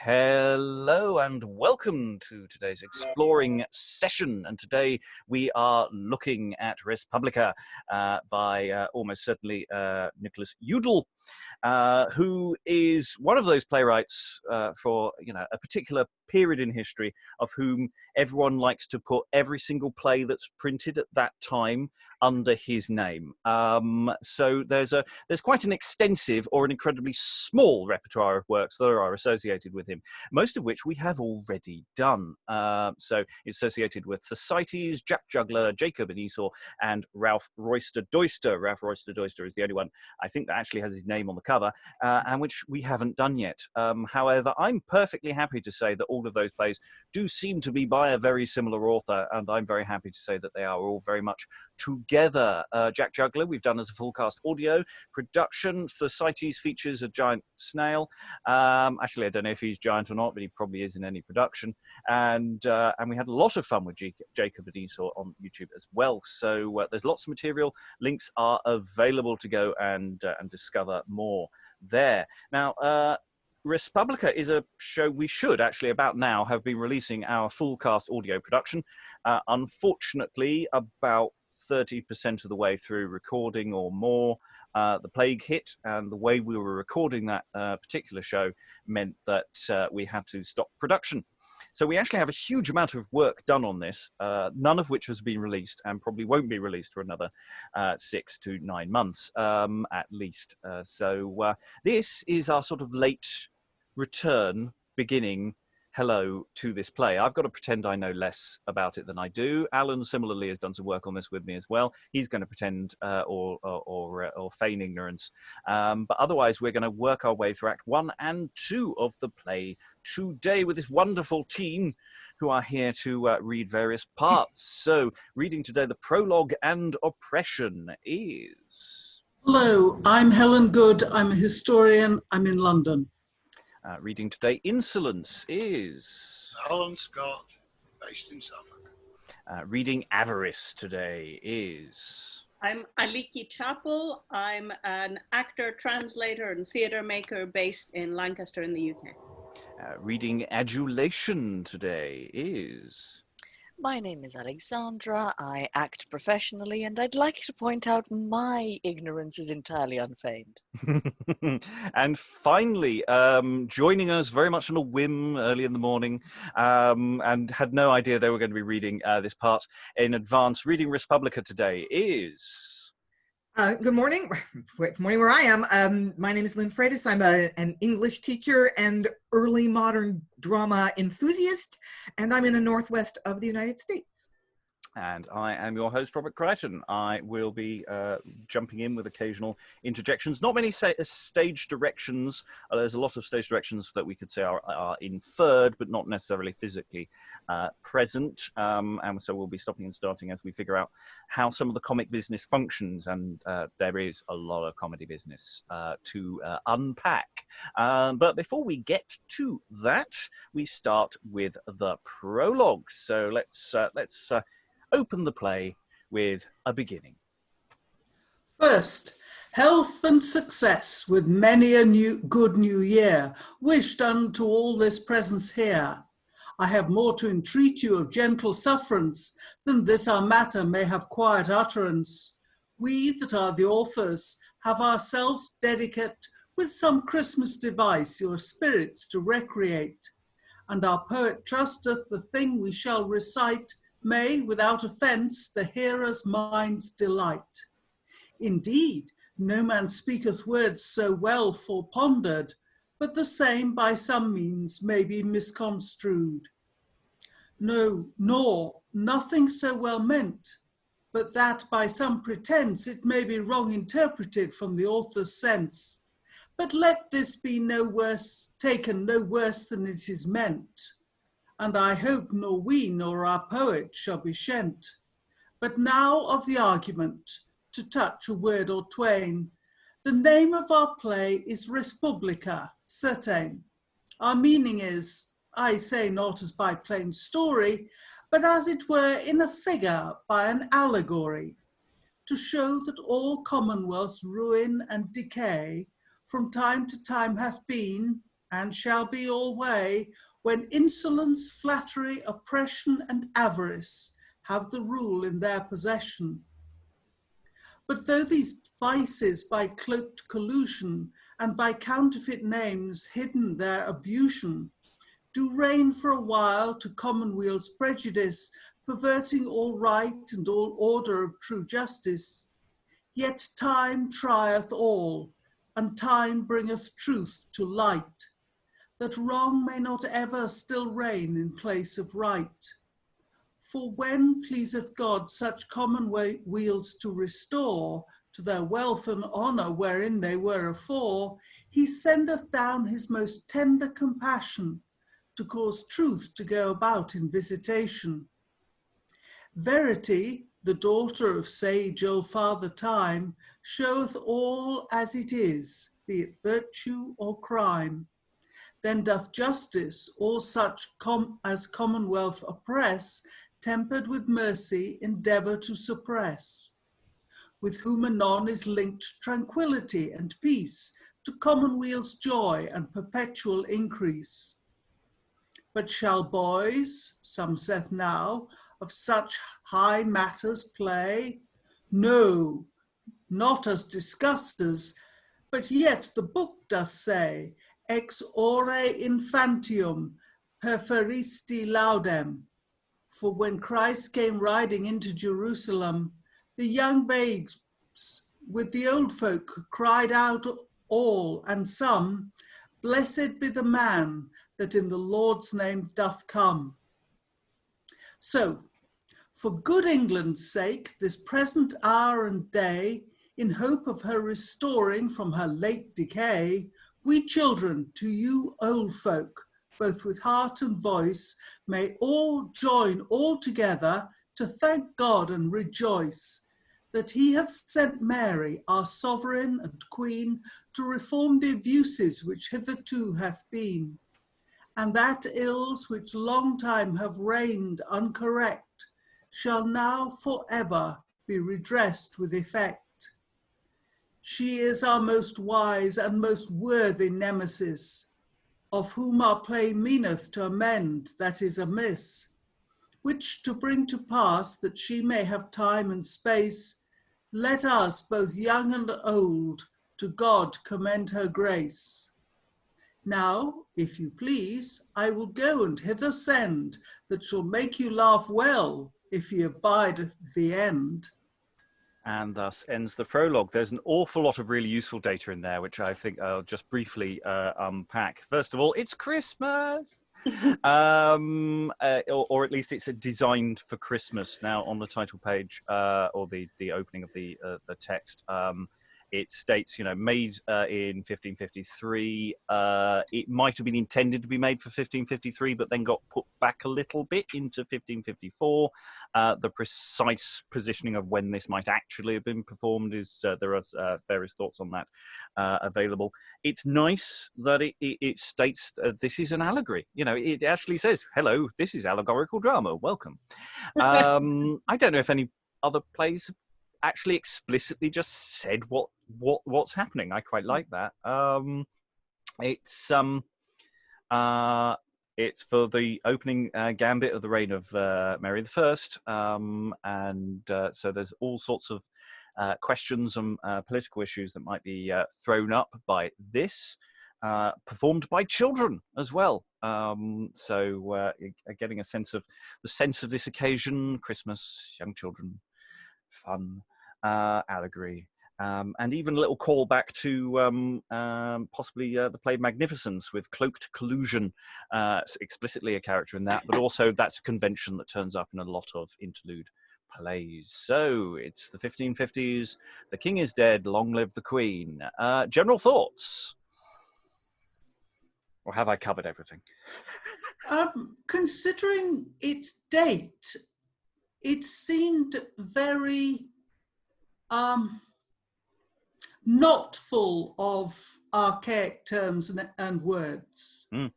Hello and welcome to today's exploring session. And today we are looking at Respublica by almost certainly Nicholas Udall, who is one of those playwrights for a particular period in history of whom everyone likes to put every single play that's printed at that time under his name. So there's quite an extensive or an incredibly small repertoire of works that are associated with him, most of which we have already done. So it's associated with Thersites, Jack Juggler, Jacob and Esau, and Ralph Royster Doyster. Ralph Royster Doyster is the only one I think that actually has his name on the cover, and which we haven't done yet. However, I'm perfectly happy to say that all of those plays do seem to be by a very similar author, and I'm very happy to say that they are all very much together. Jack Juggler we've done as a full cast audio production. Thersites features a giant snail. Actually, I don't know if he's giant or not, but he probably is in any production. And we had a lot of fun with Jacob and Esau on YouTube as well. So there's lots of material. Links are available to go and discover more there. Now, Respublica is a show we should actually about now have been releasing our full cast audio production. Unfortunately, about 30% of the way through recording or more, the plague hit, and the way we were recording that particular show meant that we had to stop production. So we actually have a huge amount of work done on this, none of which has been released and probably won't be released for another 6 to 9 months at least. So this is our sort of late return, beginning hello to this play. I've got to pretend I know less about it than I do. Alan similarly has done some work on this with me as well. He's going to pretend or feign ignorance. But otherwise, we're going to work our way through Act 1 and 2 of the play today with this wonderful team who are here to read various parts. So, reading today the prologue and oppression is... Hello, I'm Helen Good. I'm a historian. I'm in London. Reading today, Insolence is... Alan Scott, based in Suffolk. Reading Avarice today is... I'm Aliki Chapple. I'm an actor, translator, and theatre maker based in Lancaster in the UK. Reading Adulation today is... My name is Alexandra, I act professionally, and I'd like to point out my ignorance is entirely unfeigned. And finally, joining us very much on a whim early in the morning, and had no idea they were going to be reading this part in advance, reading Respublica today is... Good morning. Good morning where I am. My name is Lynn Freitas. I'm an English teacher and early modern drama enthusiast, and I'm in the northwest of the United States. And I am your host, Robert Crighton. I will be jumping in with occasional interjections. Not many stage directions. There's a lot of stage directions that we could say are inferred, but not necessarily physically present. And so we'll be stopping and starting as we figure out how some of the comic business functions. And there is a lot of comedy business to unpack. But before we get to that, we start with the prologue. So let's open the play with a beginning. First, health and success with many a good new year, wished unto all this presence here. I have more to entreat you of gentle sufferance than this our matter may have quiet utterance. We that are the authors have ourselves dedicate with some Christmas device your spirits to recreate. And our poet trusteth the thing we shall recite may, without offence, the hearer's minds delight. Indeed, no man speaketh words so well forepondered, but the same by some means may be misconstrued. No, nor nothing so well meant, but that by some pretence it may be wrong interpreted from the author's sense. But let this be taken no worse than it is meant. And I hope nor we nor our poet shall be shent. But now of the argument, to touch a word or twain. The name of our play is Respublica, certain. Our meaning is, I say not as by plain story, but as it were in a figure by an allegory, to show that all commonwealths ruin and decay from time to time hath been, and shall be alway, when insolence, flattery, oppression, and avarice have the rule in their possession. But though these vices by cloaked collusion and by counterfeit names hidden their abusion, do reign for a while to commonweal's prejudice, perverting all right and all order of true justice, yet time trieth all, and time bringeth truth to light, that wrong may not ever still reign in place of right. For when pleaseth God such commonweals to restore to their wealth and honour wherein they were afore, he sendeth down his most tender compassion to cause truth to go about in visitation. Verity, the daughter of sage old Father Time, showeth all as it is, be it virtue or crime. Then doth justice all such as commonwealth oppress, tempered with mercy, endeavour to suppress, with whom anon is linked tranquillity and peace, to commonweal's joy and perpetual increase. But shall boys, some saith now, of such high matters play? No, not as discussers, but yet the book doth say, ex ore infantium perferisti laudem. For when Christ came riding into Jerusalem, the young babes with the old folk cried out all, and some, blessed be the man that in the Lord's name doth come. So, for good England's sake, this present hour and day, in hope of her restoring from her late decay, we children to you old folk, both with heart and voice, may all join all together to thank God and rejoice that he hath sent Mary, our sovereign and queen, to reform the abuses which hitherto hath been, and that ills which long time have reigned uncorrect shall now forever be redressed with effect. She is our most wise and most worthy nemesis, of whom our play meaneth to amend that is amiss, which to bring to pass that she may have time and space, let us, both young and old, to God commend her grace. Now, if you please, I will go and hither send, that shall make you laugh well, if ye abide at the end. And thus ends the prologue. There's an awful lot of really useful data in there, which I think I'll just briefly unpack. First of all, it's Christmas. Or at least it's designed for Christmas. Now on the title page, or the opening of the text, it states, made in 1553. It might have been intended to be made for 1553, but then got put back a little bit into 1554. The precise positioning of when this might actually have been performed is, there are various thoughts on that available. It's nice that it states this is an allegory. It actually says, hello, this is allegorical drama, welcome. I don't know if any other plays have actually explicitly just said what's happening. I quite like that. It's for the opening gambit of the reign of Mary I, and so there's all sorts of questions and political issues that might be thrown up by this, performed by children as well. So getting a sense of this occasion: Christmas, young children, fun, allegory, and even a little callback to possibly the play Magnificence, with cloaked collusion, explicitly a character in that, but also that's a convention that turns up in a lot of interlude plays. So it's the 1550s, the king is dead, long live the queen. General thoughts? Or have I covered everything? Considering its date, it seemed very not full of archaic terms and words. Mm.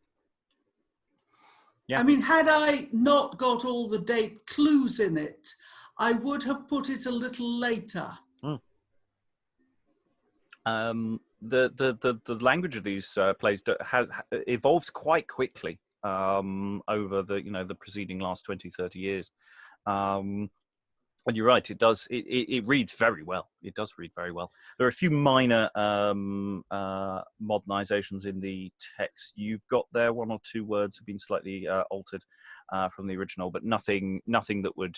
Yeah. I mean, had I not got all the date clues in it, I would have put it a little later. the language of these plays evolves quite quickly over the preceding last 20-30 years. And you're right, it reads very well. It does read very well. There are a few minor modernizations in the text you've got there. One or two words have been slightly altered from the original, but nothing that would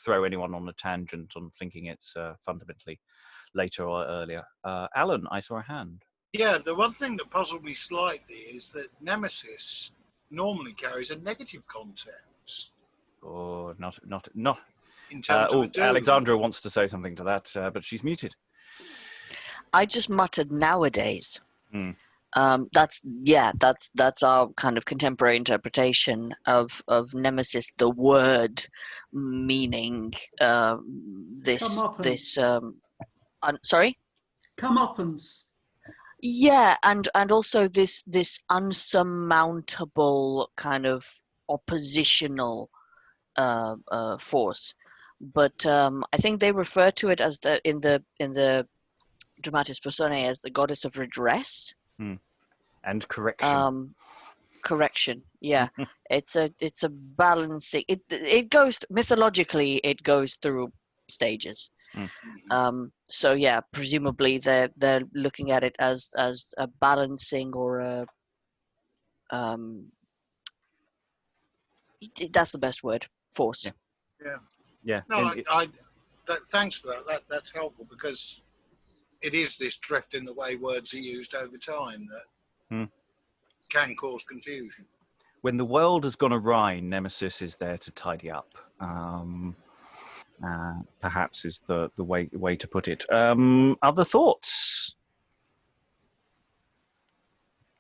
throw anyone on a tangent on thinking it's fundamentally later or earlier. Alan, I saw a hand. Yeah, the one thing that puzzled me slightly is that nemesis normally carries a negative context. Oh, not. In terms of a doom. Alexandra wants to say something to that, but she's muted. I just muttered nowadays. Mm. That's our kind of contemporary interpretation of nemesis, the word meaning sorry? Comeuppance. Yeah, and also this unsurmountable kind of oppositional force. But I think they refer to it as in the Dramatis Personae as the goddess of redress. And correction. Correction, yeah. It's a balancing. It goes mythologically. It goes through stages. So yeah, presumably they're looking at it as a balancing or a that's the best word, force. Yeah. No, thanks for that. That's helpful because it is this drift in the way words are used over time that can cause confusion. When the world has gone awry, nemesis is there to tidy up. Perhaps is the way to put it. Other thoughts?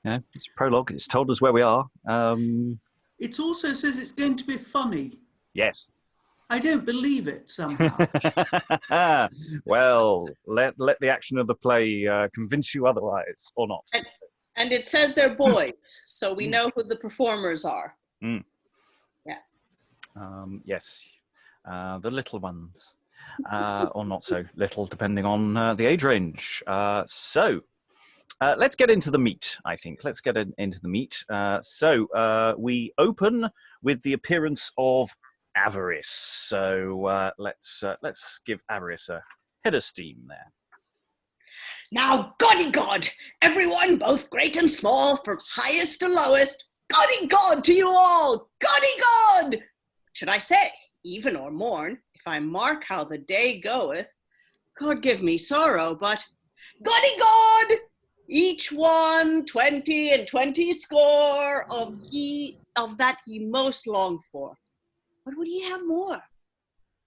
Yeah, it's prologue. It's told us where we are. It also says it's going to be funny. Yes. I don't believe it somehow. Well, let the action of the play convince you otherwise, or not. And it says they're boys, so we know who the performers are. Yeah. Yes, the little ones, or not so little, depending on the age range. So let's get into the meat, I think. Let's get into the meat. So we open with the appearance of Avarice. So let's give Avarice a head of steam there. Now, Goddy God, everyone, both great and small, from highest to lowest, Goddy God to you all, Goddy God! Should I say, even or mourn, if I mark how the day goeth, God give me sorrow, but Goddy God! Each one 20 and 20 score of that ye most long for. What would ye have more?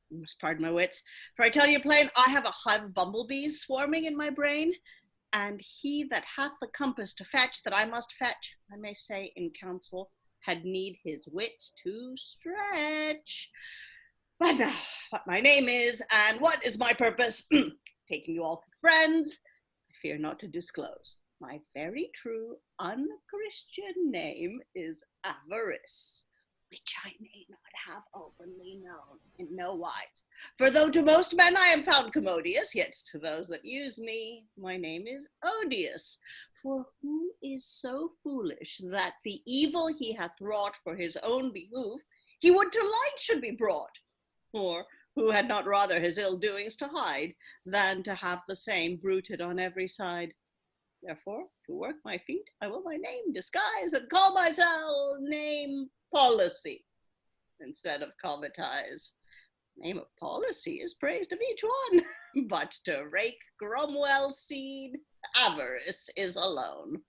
You must pardon my wits, for I tell you plain, I have a hive of bumblebees swarming in my brain, and he that hath the compass to fetch that I must fetch, I may say in counsel, had need his wits to stretch. But now, what my name is, and what is my purpose, taking you all for friends, I fear not to disclose. My very true unchristian name is Avarice, which I may not have openly known in no wise. For though to most men I am found commodious, yet to those that use me, my name is odious. For who is so foolish that the evil he hath wrought for his own behoof, he would to light should be brought? Or who had not rather his ill doings to hide, than to have the same bruited on every side? Therefore, to work my feet, I will my name disguise, and call myself name Policy, instead of Cometize. Name of Policy is praised of each one, but to rake Cromwell's seed, Avarice is alone.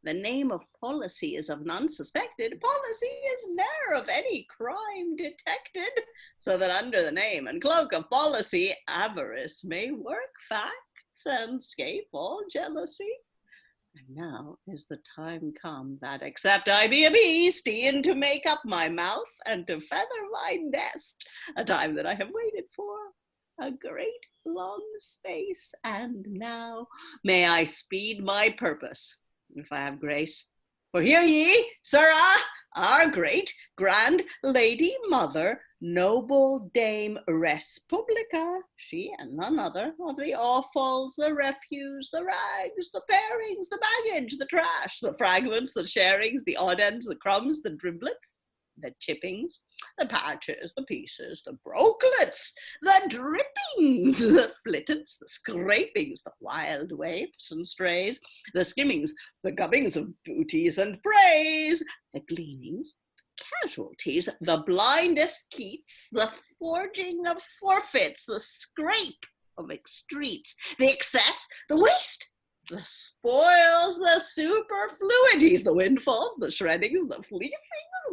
The name of Policy is of none suspected, Policy is ne'er of any crime detected, so that under the name and cloak of Policy, Avarice may work facts and scape all jealousy. And now is the time come that, except I be a beast, e'en to make up my mouth and to feather my nest, a time that I have waited for a great long space, and now may I speed my purpose, if I have grace. For hear ye, sirrah, our great grand lady mother, noble Dame Respublica, she and none other, of the offals, the refuse, the rags, the parings, the baggage, the trash, the fragments, the sharings, the odd ends, the crumbs, the driblets, the chippings, the patches, the pieces, the brokelets, the drippings, the flittants, the scrapings, the wild waifs and strays, the skimmings, the gubbings of booties and praise, the gleanings, casualties, the blindest keats, the forging of forfeits, the scrape of extreats, the excess, the waste, the spoils, the superfluities, the windfalls, the shreddings, the fleecings,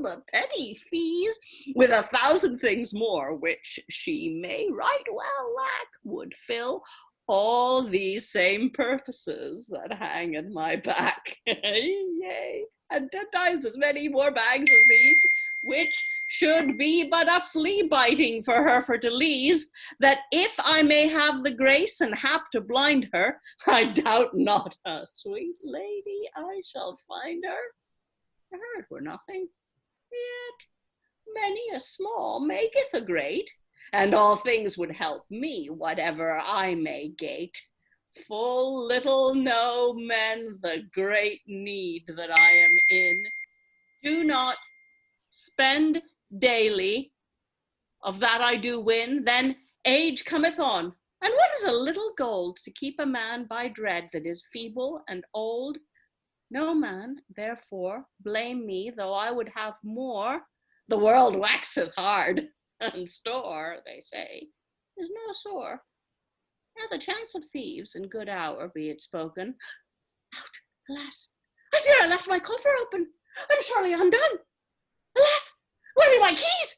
the petty fees, with 1,000 things more, which she may right well lack, would fill all these same purposes that hang at my back. Yea, and 10 times as many more bags as these, which should be but a flea biting for her for to lease, that if I may have the grace and hap to blind her, I doubt not a sweet lady I shall find her. Her it were nothing, yet many a small maketh a great, and all things would help me, whatever I may gate. Full little know men the great need that I am in. Do not spend daily, of that I do win, then age cometh on. And what is a little gold to keep a man by dread that is feeble and old? No man, therefore, blame me, though I would have more. The world waxeth hard, and store, they say, is no sore. Now the chance of thieves in good hour, be it spoken. Out, alas, I fear I left my coffer open. I'm surely undone. Alas, where be my keys?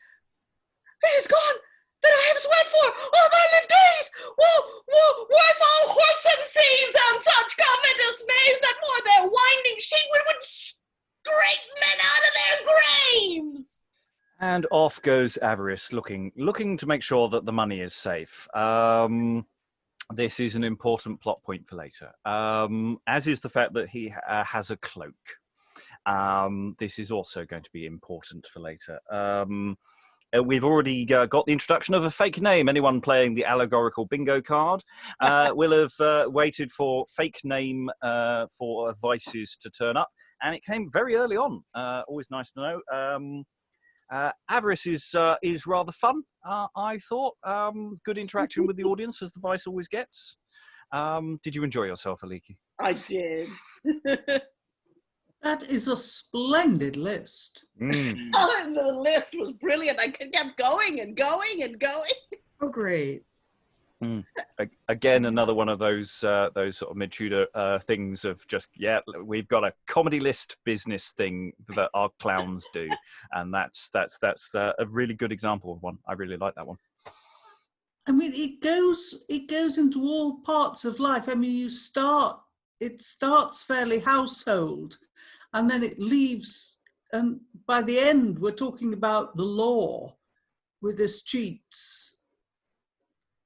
It is gone that I have sweat for all my live days. Worth all horse and thieves and such covetous knaves that for their winding sheet would scrape men out of their graves. And off goes Avarice, looking to make sure that the money is safe. This is an important plot point for later, as is the fact that he has a cloak. This is also going to be important for later. We've already got the introduction of a fake name. Anyone playing the allegorical bingo card will have waited for fake name for vices to turn up, and it came very early on. Always nice to know. Avarice is rather fun, I thought. Good interaction with the audience, as the vice always gets. Did you enjoy yourself, Aliki? I did. That is a splendid list. Mm. Oh, the list was brilliant. I kept going and going and going. Oh, great. Mm. Again, another one of those sort of mid-Tudor things of just, yeah, we've got a comedy list business thing that our clowns do, and that's a really good example of one. I really like that one. I mean, it goes into all parts of life. I mean, it starts fairly household, and then it leaves, and by the end, we're talking about the law with its cheats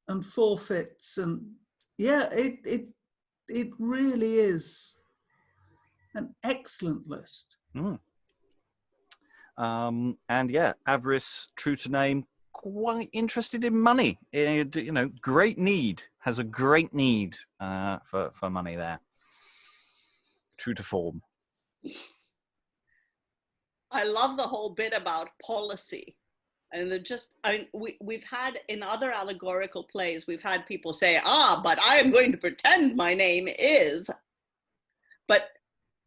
and forfeits, and yeah, it really is an excellent list. Mm. And yeah, Avarice, true to name, quite interested in money. Great need, has a great need for money there. True to form. I love the whole bit about policy. And we've had in other allegorical plays, we've had people say, but I am going to pretend my name is, but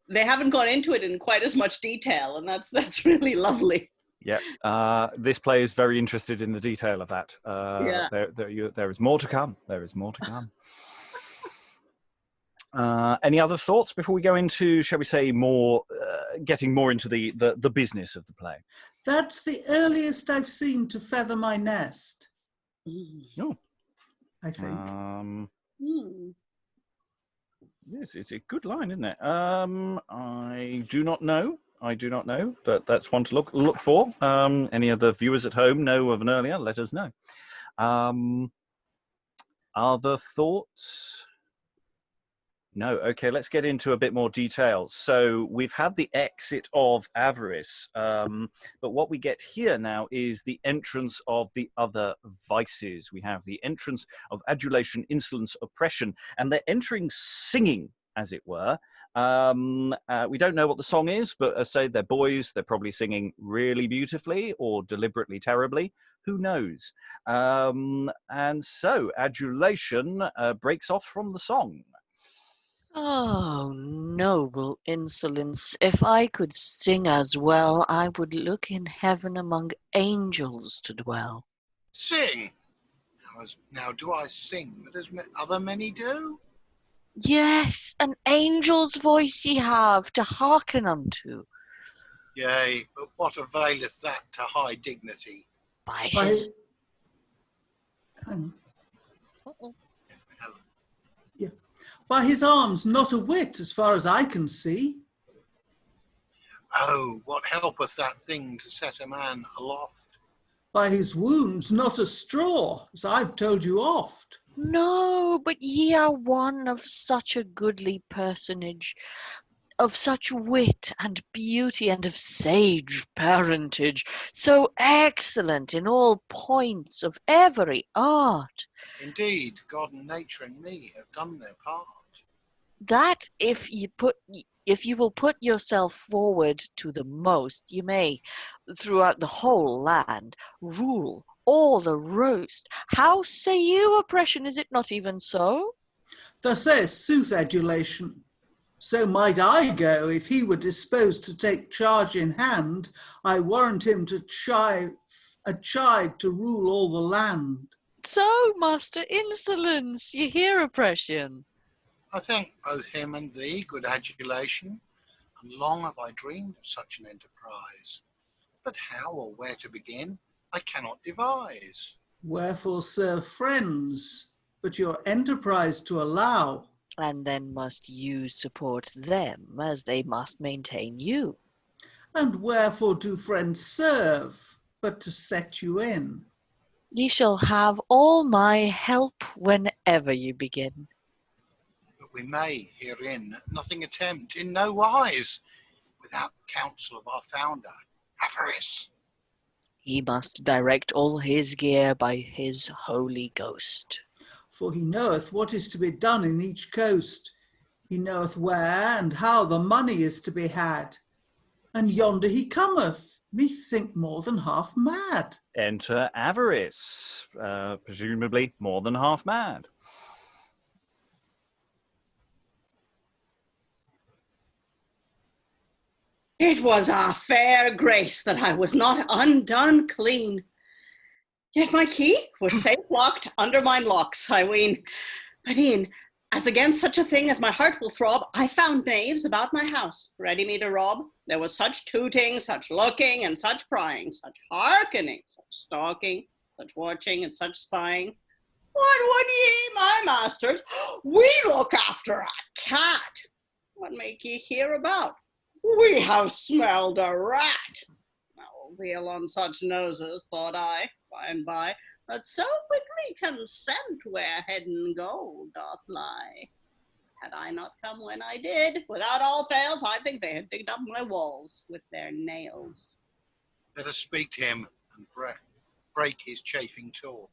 they haven't gone into it in quite as much detail, and that's really lovely. Yeah, this play is very interested in the detail of that. Yeah. There is more to come. There is more to come. Any other thoughts before we go into, shall we say, more getting more into the business of the play? That's the earliest I've seen to feather my nest. Oh, I think. Yes, it's a good line, isn't it? I do not know, but that's one to look for. Any other viewers at home know of an earlier? Let us know. Other thoughts? No, okay, let's get into a bit more detail. So we've had the exit of Avarice, but what we get here now is the entrance of the other vices. We have the entrance of adulation, insolence, oppression, and they're entering singing, as it were. We don't know what the song is, but as I say, they're boys. They're probably singing really beautifully or deliberately terribly. Who knows? And so adulation breaks off from the song. Oh, noble insolence! If I could sing as well, I would look in heaven among angels to dwell. Sing! Now do I sing, but as other many do? Yes, an angel's voice ye have to hearken unto. Yea, but what availeth that to high dignity? By By, his... hang on. Helen. Yeah. By his arms, not a whit, as far as I can see. Oh, what helpeth that thing to set a man aloft? By his wounds, not a straw, as I've told you oft. No, but ye are one of such a goodly personage, of such wit and beauty, and of sage parentage, so excellent in all points of every art, Indeed, God and nature and me have done their part. that if you will put yourself forward to the most, you may, throughout the whole land, rule all the roast. How say you, oppression? Is it not even so? Thou sayest sooth, adulation. So might I go, if he were disposed to take charge in hand. I warrant him to chide to rule all the land. So, Master Insolence, you hear, oppression? I thank both him and thee, good adulation, and long have I dreamed of such an enterprise. But how or where to begin, I cannot devise. Wherefore serve friends, but your enterprise to allow. And then must you support them, as they must maintain you. And wherefore do friends serve, but to set you in? Ye shall have all my help whenever you begin. But we may herein nothing attempt in no wise, without the counsel of our founder, Avarice. He must direct all his gear by his Holy Ghost. For he knoweth what is to be done in each coast. He knoweth where and how the money is to be had. And yonder he cometh, methink more than half mad. Enter Avarice, presumably more than half mad. It was a fair grace that I was not undone clean. Yet my key was safe locked under mine locks, I ween. But e'en, as against such a thing as my heart will throb, I found knaves about my house, ready me to rob. There was such tooting, such looking, and such prying, such hearkening, such stalking, such watching, and such spying. What would ye, my masters? We look after a cat. What make ye here about? We have smelled a rat. I'll wheel on such noses, thought I, by and by, that so quickly consent where head and gold doth lie. Had I not come when I did, without all fails, I think they had digged up my walls with their nails. Let us speak to him and break his chafing talk.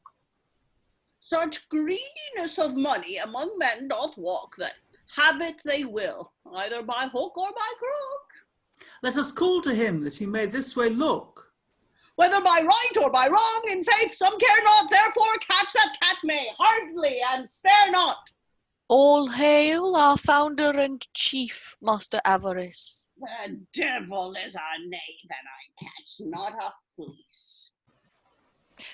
Such greediness of money among men doth walk, that have it they will, either by hook or by crook. Let us call to him that he may this way look. Whether by right or by wrong, in faith some care not, therefore catch that cat may, hardly, and spare not. All hail our founder and chief, Master Avarice. The devil is a knave, and I catch not a fleece.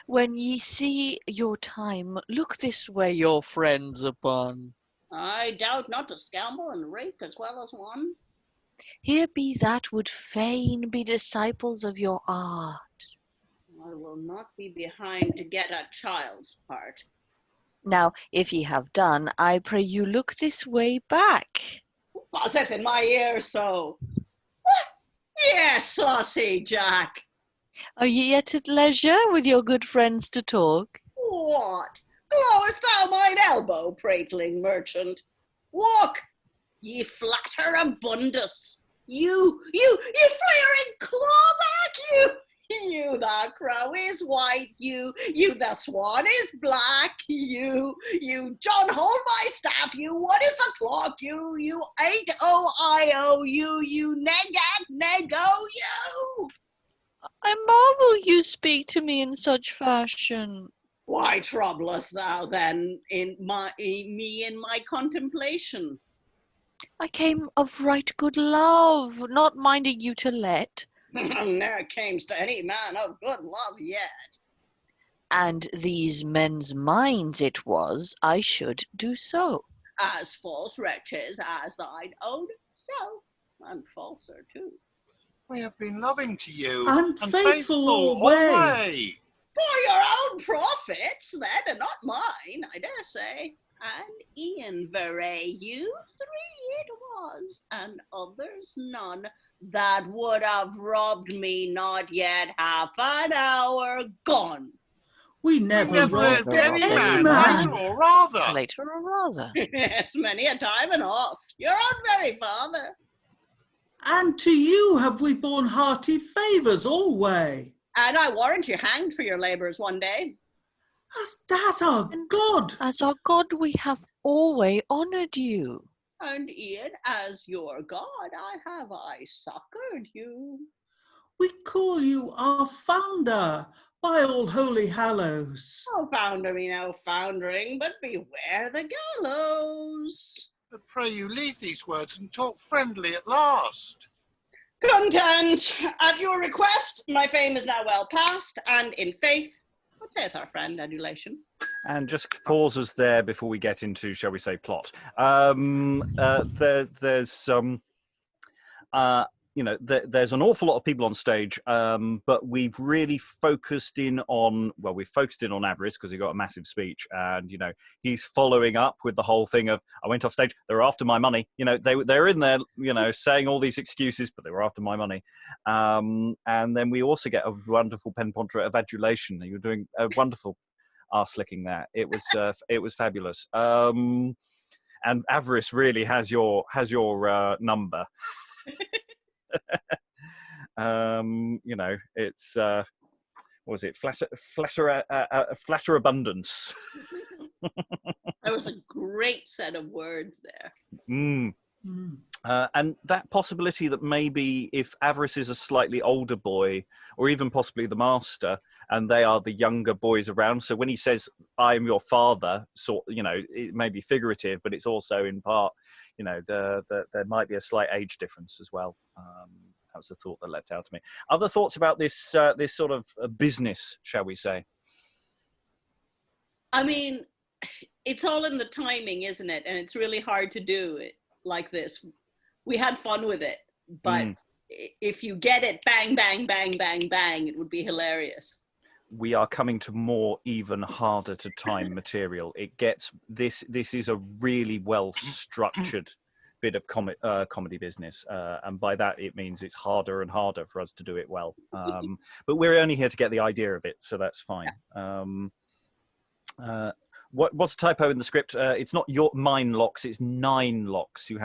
When ye see your time, look this way your friends upon. I doubt not a scoundrel and rake as well as one. Here be that would fain be disciples of your art. I will not be behind to get a child's part. Now, if ye have done, I pray you look this way back. Buzzeth in my ear so. What? Yes, saucy Jack. Are ye yet at leisure with your good friends to talk? What? Glowest thou mine elbow, prating merchant? Walk, ye flatter abundus. You flaring clawback, you the crow is white, you the swan is black, you John hold my staff, you what is the clock, you 8-o-I-o, you nego, you. I marvel you speak to me in such fashion. Why troublest thou then in my contemplation? I came of right good love, not minding you to let. Ne'er cames to any man of good love yet. And these men's minds it was I should do so. As false wretches as thine own self, and falser too. We have been loving to you, Unfaithful alway. For your own profits, then, and not mine, I dare say. And Ian Veray, you three it was, and others none, that would have robbed me not yet half an hour gone. We never robbed any any man, man. later or rather. Later or rather. Yes, many a time and oft, your own very father. And to you have we borne hearty favours alway. And I warrant you hanged for your labours one day. That's our God. As our God we have always honoured you. And Ian, as your God, I succoured you. We call you our founder, by all holy hallows. Oh, founder me no foundering, but beware the gallows. But pray you leave these words and talk friendly at last. Content, at your request, my fame is now well past, and in faith, what saith our friend Adulation? And just pauses there before we get into, shall we say, plot. There's an awful lot of people on stage, but we've really focused in on, Avarice because he got a massive speech, and, he's following up with the whole thing of, I went off stage, they were after my money. They're in there, saying all these excuses, but they were after my money. And then we also get a wonderful pen portrait of Adulation. You're doing a wonderful arse licking there. It was fabulous. And Avarice really has your number. It's what was it? Flatter abundance. That was a great set of words there. And that possibility that maybe if Avarice is a slightly older boy, or even possibly the master, and they are the younger boys around, so when he says, I am your father, it may be figurative, but it's also in part, there might be a slight age difference as well. That was a thought that leapt out to me. Other thoughts about this sort of business, shall we say? I mean, it's all in the timing, isn't it? And it's really hard to do it like this. We had fun with it, but if you get it bang, bang, bang, bang, bang, it would be hilarious. We are coming to more even harder to time material. It gets this is a really well structured bit of comedy business, and by that it means it's harder and harder for us to do it well. But we're only here to get the idea of it, so that's fine. What's a typo in the script? It's not mine locks, it's 9 locks. You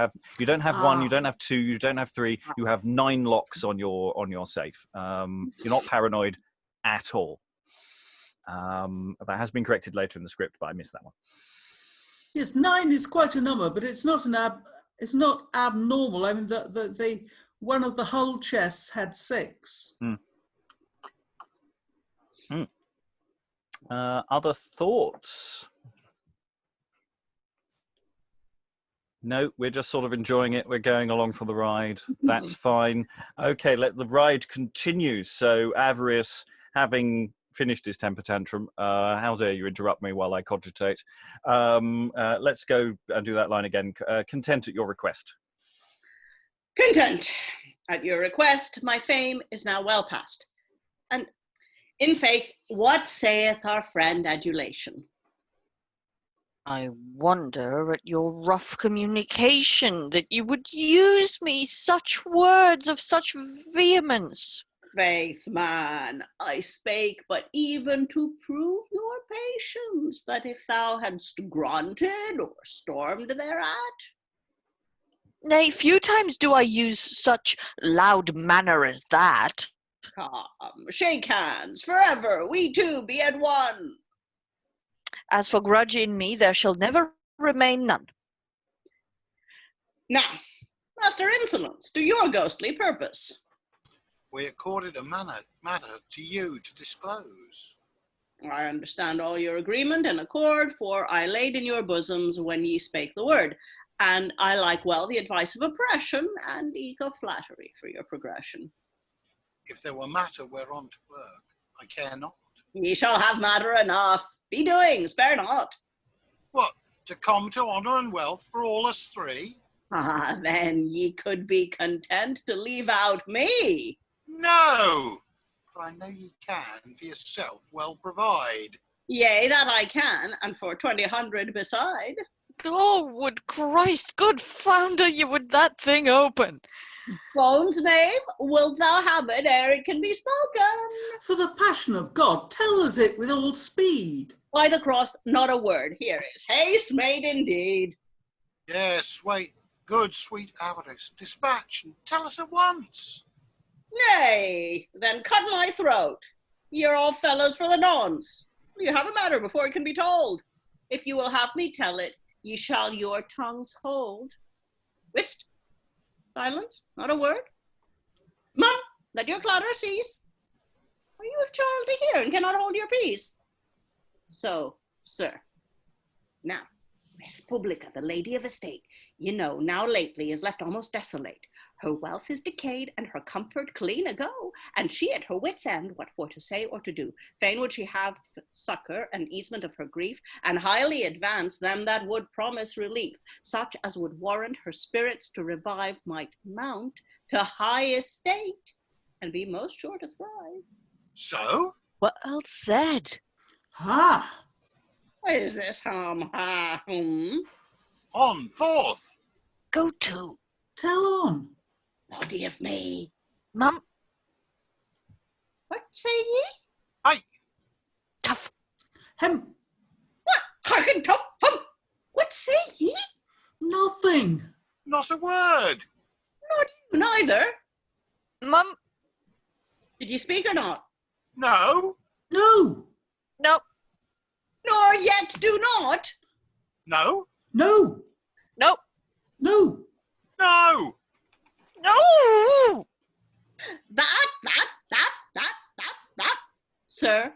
don't have 1, you don't have 2, you don't have 3. You have 9 locks on your safe. You're not paranoid at all. That has been corrected later in the script, but I missed that one. Yes, 9 is quite a number, but it's not abnormal. I mean, one of the whole chests had 6. Other thoughts? No, we're just sort of enjoying it. We're going along for the ride. That's fine. Okay, let the ride continue. So Avarice, having finished his temper tantrum, how dare you interrupt me while I cogitate. Let's go and do that line again. Content at your request. Content, at your request, my fame is now well past. And in faith, what saith our friend Adulation? I wonder at your rough communication, that you would use me such words of such vehemence. Faith, man, I spake but even to prove your patience, that if thou hadst grunted or stormed thereat. Nay, few times do I use such loud manner as that. Come, shake hands, forever, we two be at one. As for grudge in me, there shall never remain none. Now, Master Insolence, to your ghostly purpose. We accorded a matter to you to disclose. I understand all your agreement and accord, for I laid in your bosoms when ye spake the word, and I like well the advice of oppression, and eke of flattery for your progression. If there were matter whereon to work, I care not. Ye shall have matter enough. Be doing, spare not. What, to come to honour and wealth for all us three? Ah, then ye could be content to leave out me. No! For I know ye can for yourself well provide. Yea, that I can, and for 200 beside. Oh, would Christ, good founder, you would that thing open. Bones, knave, wilt thou have it ere it can be spoken? For the passion of God, tell us it with all speed. By the cross, not a word. Here is haste made indeed. Yes, wait, good sweet Avarice, dispatch and tell us at once. Nay, then cut my throat. You're all fellows for the nonce. You have a matter before it can be told. If you will have me tell it, ye shall your tongues hold. Whist! Silence, not a word. Mum, let your clatter cease. Are you with child to hear and cannot hold your peace? So, sir, now, Respublica, the lady of estate, you know, now lately is left almost desolate. Her wealth is decayed, and her comfort clean ago, and she at her wit's end what for to say or to do. Fain would she have succour and easement of her grief, and highly advance them that would promise relief, such as would warrant her spirits to revive might mount to high estate, and be most sure to thrive. So? Well said. Ha! What is this ha, On, forth! Go to. Tell on. Body of me. Mum, What say ye? Hey, tough. Hem, What? Hearken, tough, What say ye? nothing. not a word. Not you neither. Mum, Did ye speak or not? No, No, no, Nor yet do not. no, no, no, no. no. no. That. Sir,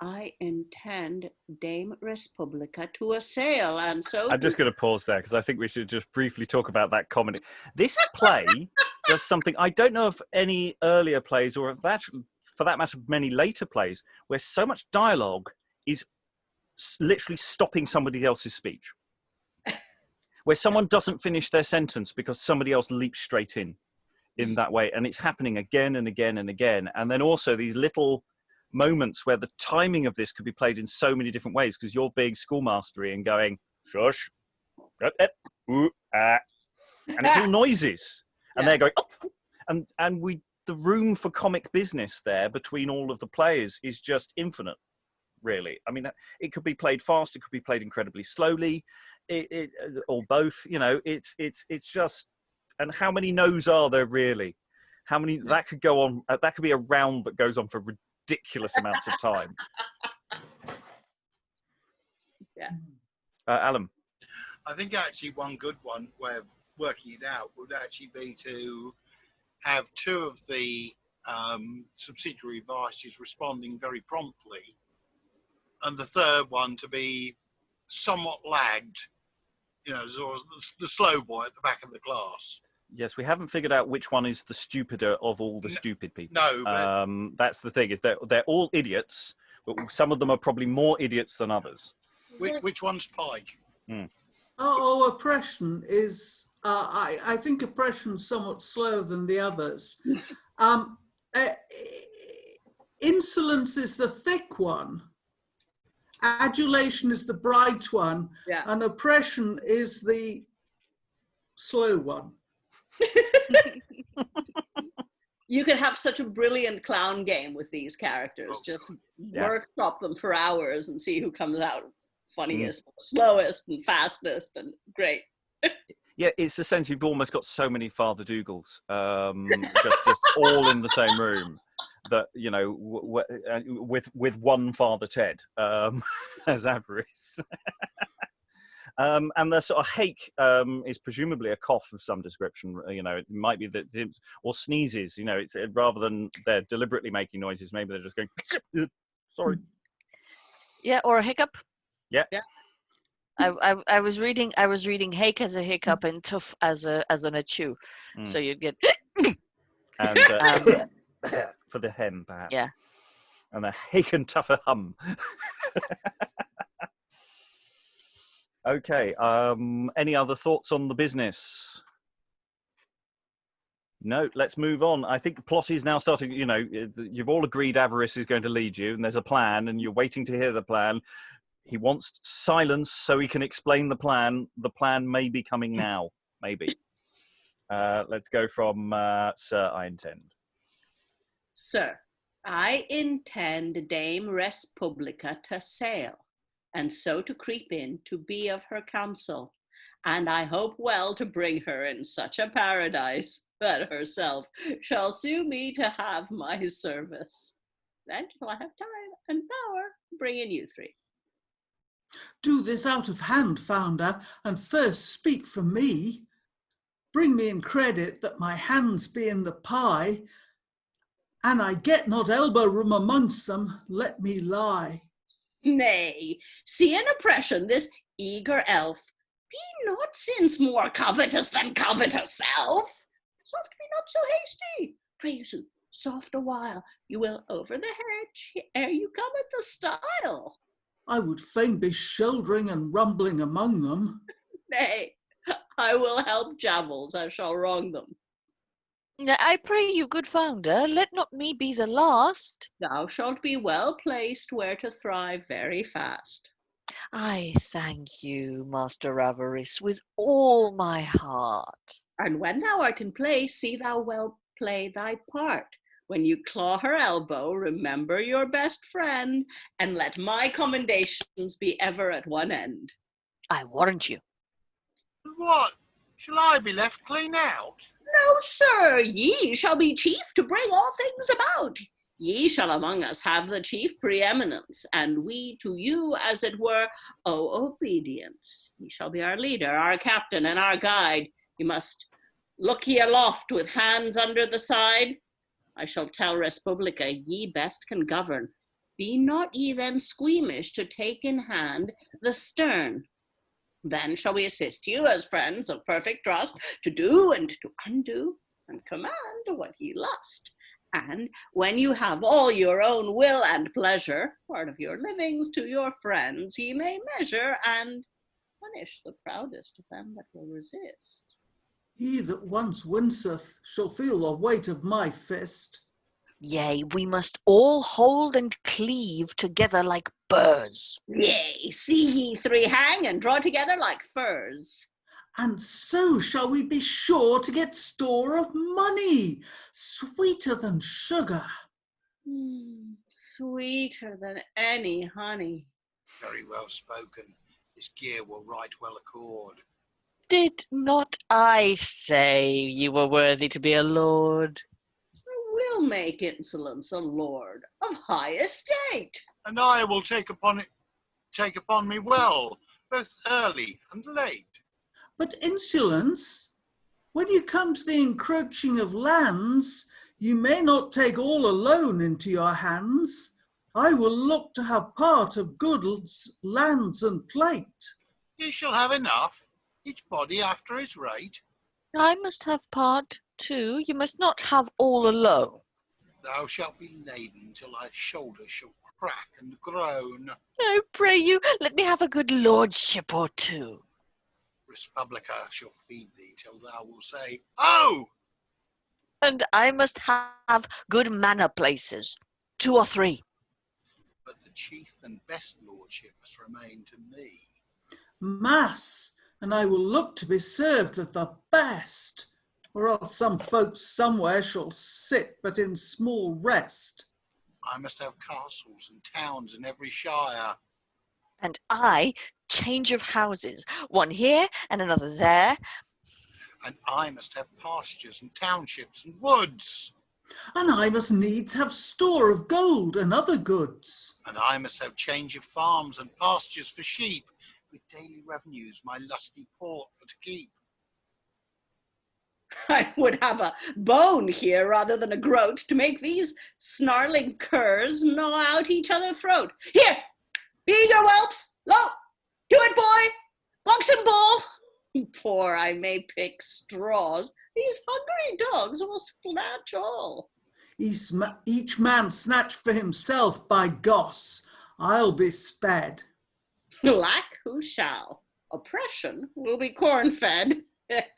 I intend Dame Respublica to assail, and so... I'm just going to pause there because I think we should just briefly talk about that comedy. This play does something, I don't know of any earlier plays or for that matter, many later plays where so much dialogue is literally stopping somebody else's speech. Where someone doesn't finish their sentence because somebody else leaps straight in that way. And it's happening again and again and again. And then also these little moments where the timing of this could be played in so many different ways because you're being schoolmastery and going, shush, ooh, ah. And it's all noises. And they're going, oh. And the room for comic business there between all of the players is just infinite, really. I mean, it could be played fast, it could be played incredibly slowly, or both. You know, it's just. And how many no's are there really? How many that could go on? That could be a round that goes on for ridiculous amounts of time. Yeah. Alan. I think actually one good way of working it out would actually be to have two of the subsidiary vices responding very promptly, and the third one to be somewhat lagged, you know, the slow boy at the back of the class. Yes, we haven't figured out which one is the stupider of all the stupid people. No, but... that's the thing, is they're all idiots, but some of them are probably more idiots than others. Which one's Pike? Oppression is... I think oppression's somewhat slower than the others. Insolence is the thick one. Adulation is the bright one. Yeah. And oppression is the slow one. You could have such a brilliant clown game with these characters. Just workshop them for hours and see who comes out funniest, slowest, and fastest, and great. Yeah, it's a sense you've almost got so many Father Dougals, just all in the same room, that with one Father Ted as Avarice. And the sort of hake is presumably a cough of some description. It might be that, or sneezes. It's rather than they're deliberately making noises, maybe they're just going. Sorry. Yeah, or a hiccup. Yeah. I was reading hake as a hiccup and tough as an achoo. So you'd get and for the hem perhaps. Yeah. And a hake and tougher hum. Okay. Any other thoughts on the business? No, let's move on. I think the plot is now starting. You've all agreed Avarice is going to lead you, and there's a plan, and you're waiting to hear the plan. He wants silence so he can explain the plan. The plan may be coming now, maybe. Let's go from Sir, I intend. Sir, I intend Dame Respublica to sail, and so to creep in to be of her counsel. And I hope well to bring her in such a paradise that herself shall sue me to have my service. Then shall I have time and power to bring in you three. Do this out of hand, founder, and first speak for me. Bring me in credit that my hands be in the pie, and I get not elbow room amongst them, let me lie. Nay, see in oppression this eager elf, be not since more covetous than covetous self. Soft, be not so hasty. Pray you, sooth, soft a while, you will over the hedge ere you come at the stile. I would fain be shouldering and rumbling among them. Nay, I will help javels, I shall wrong them. I pray you, good founder, let not me be the last. Thou shalt be well placed where to thrive very fast. I thank you, Master Avarice, with all my heart. And when thou art in place, see thou well play thy part. When you claw her elbow, remember your best friend, and let my commendations be ever at one end. I warrant you. What? Shall I be left clean out? No, sir, ye shall be chief to bring all things about. Ye shall among us have the chief preeminence, and we to you, as it were, owe obedience. Ye shall be our leader, our captain, and our guide. You must look ye aloft with hands under the side. I shall tell Respublica ye best can govern. Be not ye then squeamish to take in hand the stern. Then shall we assist you as friends of perfect trust to do and to undo and command what ye lust. And when you have all your own will and pleasure, part of your livings to your friends ye may measure and punish the proudest of them that will resist. He that once winceth shall feel the weight of my fist. Yea, we must all hold and cleave together like burrs. Yea, see ye three hang and draw together like furs. And so shall we be sure to get store of money, sweeter than sugar. Sweeter than any honey. Very well spoken. This gear will right well accord. Did not I say you were worthy to be a lord? We'll make Insolence a lord of high estate. And I will take upon me well, both early and late. But Insolence, when you come to the encroaching of lands, you may not take all alone into your hands. I will look to have part of Goodall's lands and plate. Ye shall have enough, each body after his rate. I must have part too. You must not have all alone. Thou shalt be laden till thy shoulders shall crack and groan. I pray you, let me have a good lordship or two. Respublica shall feed thee till thou wilt say, "Oh!" And I must have good manor places, 2 or 3. But the chief and best lordship must remain to me. Mass, and I will look to be served of the best, or else some folks somewhere shall sit but in small rest. I must have castles and towns in every shire. And I change of houses, one here and another there. And I must have pastures and townships and woods. And I must needs have store of gold and other goods. And I must have change of farms and pastures for sheep, with daily revenues my lusty port for to keep. I would have a bone here rather than a groat to make these snarling curs gnaw out each other's throat. Here, be eager, whelps! Lo, do it, boy! Box and ball! Poor I may pick straws. These hungry dogs will snatch all. Each man snatch for himself, by goss. I'll be sped. Lack who shall. Oppression will be corn-fed.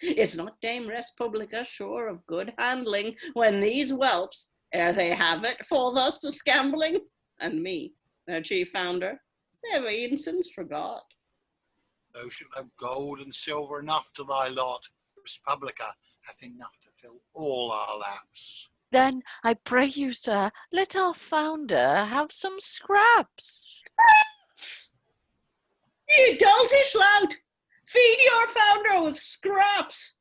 Is not Dame Respublica sure of good handling when these whelps, ere they have it, fall thus to scambling? And me, their chief founder, never e'en since forgot. Thou shalt have gold and silver enough to thy lot. Respublica hath enough to fill all our laps. Then, I pray you, sir, let our founder have some scraps. You doltish lout! Feed your founder with scraps!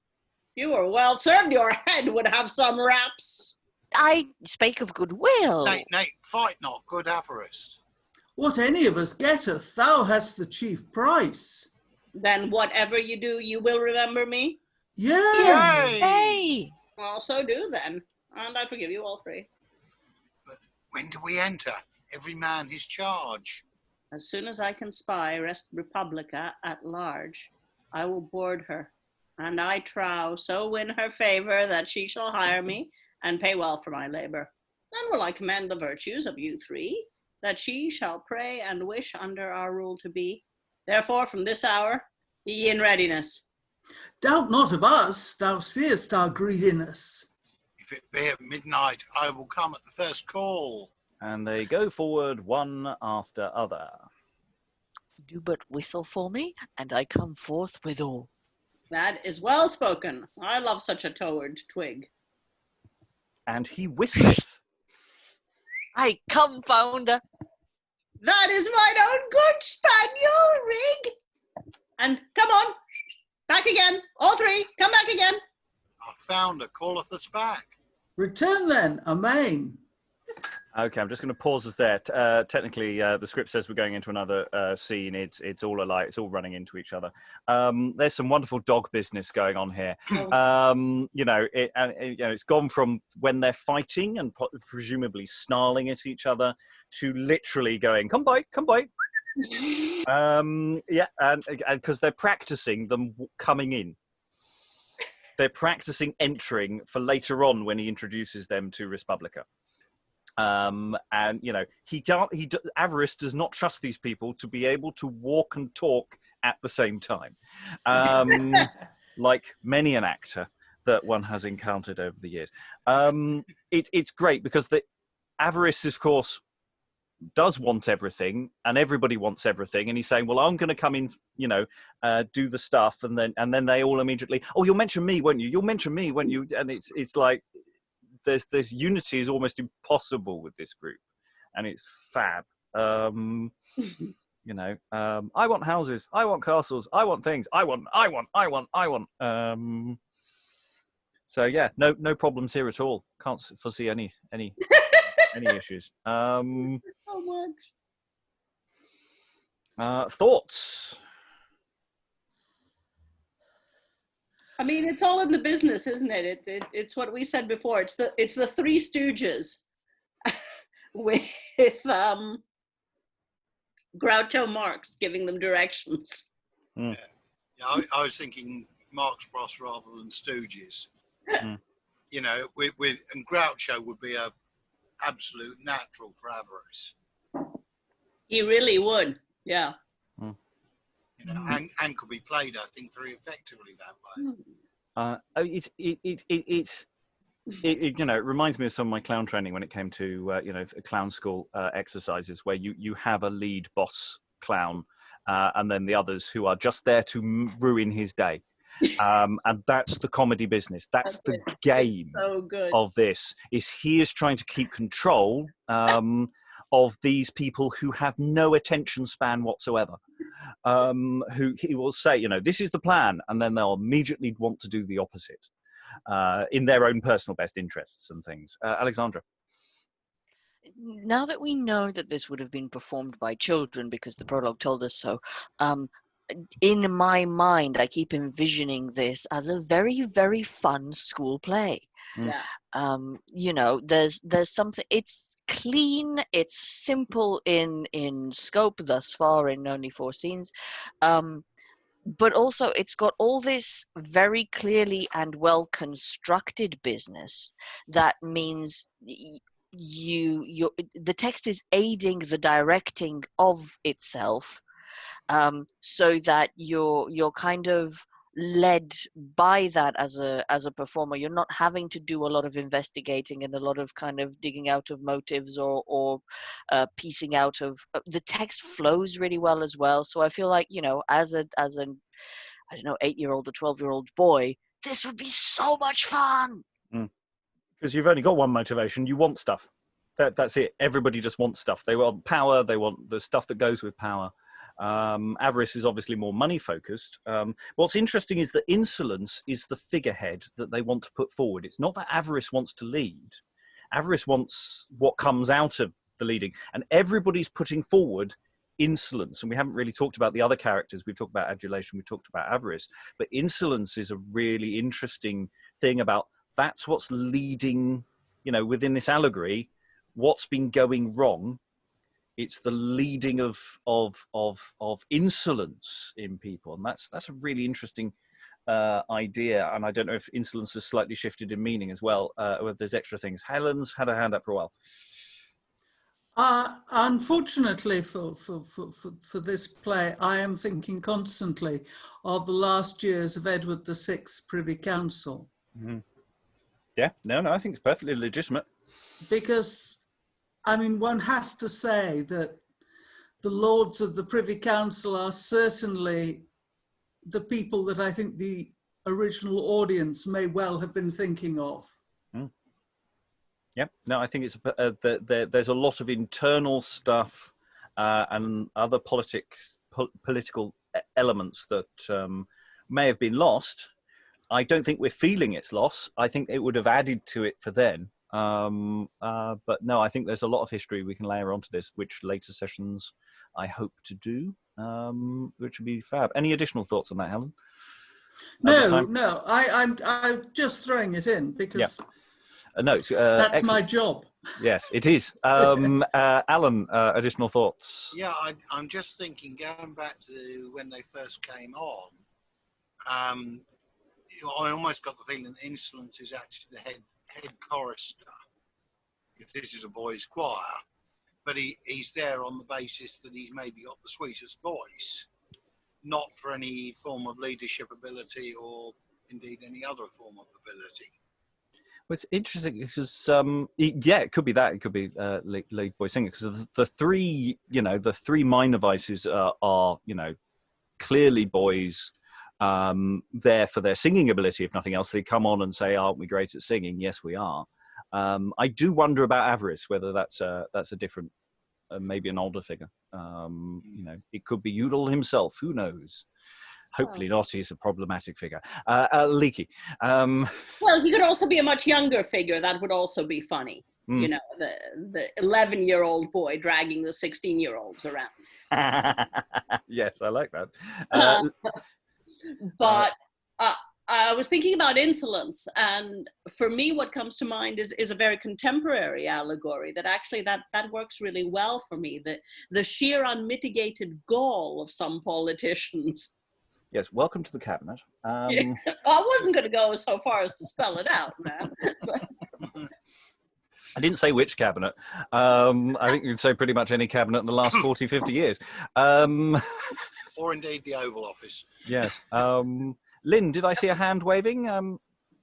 You were well served, your head would have some raps. I spake of goodwill. Nay, fight not, good Avarice. What any of us getteth, thou hast the chief price. Then whatever you do, you will remember me? Yea! Hey! Well, so do then, and I forgive you all three. But when do we enter? Every man his charge. As soon as I can spy Respublica at large, I will board her, and I trow so win her favour that she shall hire me and pay well for my labour. Then will I commend the virtues of you three, that she shall pray and wish under our rule to be. Therefore, from this hour, be ye in readiness. Doubt not of us, thou seest our greediness. If it be at midnight, I will come at the first call. And they go forward one after other. Do but whistle for me, and I come forth withal. That is well spoken. I love such a toward twig. And he whistleth. I come, founder. That is mine own good spaniel, Rig. And come on, back again. All three, come back again. Our founder calleth us back. Return then, amain. Okay, I'm just going to pause us there. Technically, the script says we're going into another scene. It's all alike. It's all running into each other. There's some wonderful dog business going on here. It's gone from when they're fighting and presumably snarling at each other to literally going, "Come by, come by." And because they're practicing them coming in. They're practicing entering for later on when he introduces them to Respublica. Avarice does not trust these people to be able to walk and talk at the same time. Like many an actor that one has encountered over the years. It's great because the Avarice, of course, does want everything and everybody wants everything. And he's saying, well, I'm going to come in, do the stuff. And then they all immediately, oh, you'll mention me, won't you? You'll mention me, won't you? And it's like, there's unity is almost impossible with this group, and it's fab. I want houses, I want castles, I want things, I want. So yeah, no problems here at all. Can't foresee any issues. So much. Thoughts? I mean, it's all in the business, isn't it? It's what we said before. It's the Three Stooges with Groucho Marx giving them directions. Mm. Yeah, I was thinking Marx Bros rather than Stooges. Mm. And Groucho would be a absolute natural for Avarice. He really would, yeah. And could be played, I think, very effectively that way. It reminds me of some of my clown training when it came to clown school exercises where you have a lead boss clown and then the others who are just there to ruin his day. And that's the comedy business. That's the game of this. Is he is trying to keep control of these people who have no attention span whatsoever. who he will say, this is the plan, and then they'll immediately want to do the opposite in their own personal best interests and things. Alexandra. Now that we know that this would have been performed by children because the prologue told us so, in my mind, I keep envisioning this as a very, very fun school play. Yeah. There's something. It's clean. It's simple in scope thus far, in only 4 scenes, but also it's got all this very clearly and well constructed business. That means the text is aiding the directing of itself, so that you're kind of led by that as a performer. You're not having to do a lot of investigating and a lot of kind of digging out of motives or piecing out of the text flows really well as well. So I feel like, as an I don't know, 8-year-old or 12-year-old boy, this would be so much fun. Because you've only got one motivation. You want stuff. That's it. Everybody just wants stuff. They want power. They want the stuff that goes with power. Avarice is obviously more money focused. What's interesting is that Insolence is the figurehead that they want to put forward. It's not that Avarice wants to lead. Avarice wants what comes out of the leading. And everybody's putting forward Insolence. And we haven't really talked about the other characters. We've talked about Adulation. We've talked about Avarice. But Insolence is a really interesting thing about that's what's leading, within this allegory, what's been going wrong. It's the leading of insolence in people, and that's a really interesting idea. And I don't know if insolence has slightly shifted in meaning as well, or if there's extra things. Helen's had her hand up for a while. Unfortunately for this play, I am thinking constantly of the last years of Edward VI Privy Council. Mm-hmm. Yeah, no, I think it's perfectly legitimate. Because, one has to say that the Lords of the Privy Council are certainly the people that I think the original audience may well have been thinking of. Yep. No, I think it's there's a lot of internal stuff and other political elements that may have been lost. I don't think we're feeling its loss. I think it would have added to it for then. But no, I think there's a lot of history we can layer onto this, which later sessions I hope to do, which would be fab. Any additional thoughts on that, Helen? No, I'm just throwing it in because... Yeah. No, that's excellent. my job. Yes, it is. Alan, additional thoughts? Yeah, I'm just thinking, going back to when they first came on, I almost got the feeling that Insolence is actually the head chorister, if this is a boys' choir, but he's there on the basis that he's maybe got the sweetest voice, not for any form of leadership ability or indeed any other form of ability. Well, it's interesting because, it could be that. It could be lead voice singer, because the three minor vices are clearly boys there for their singing ability, if nothing else. They come on and say, aren't we great at singing? Yes, we are. I do wonder about Avarice, whether that's a different, maybe an older figure. It could be Udall himself. Who knows? Hopefully not. He's a problematic figure. Aliki. Well, he could also be a much younger figure. That would also be funny. The 11-year-old boy dragging the 16-year-olds around. Yes, I like that. But I was thinking about Insolence, and for me what comes to mind is a very contemporary allegory that actually that works really well for me. The sheer unmitigated gall of some politicians. Yes, welcome to the cabinet. I wasn't going to go so far as to spell it out, man. I didn't say which cabinet. I think you'd say pretty much any cabinet in the last 40, 50 years. Or indeed the Oval Office. Yes. Lynn, did I see a hand waving?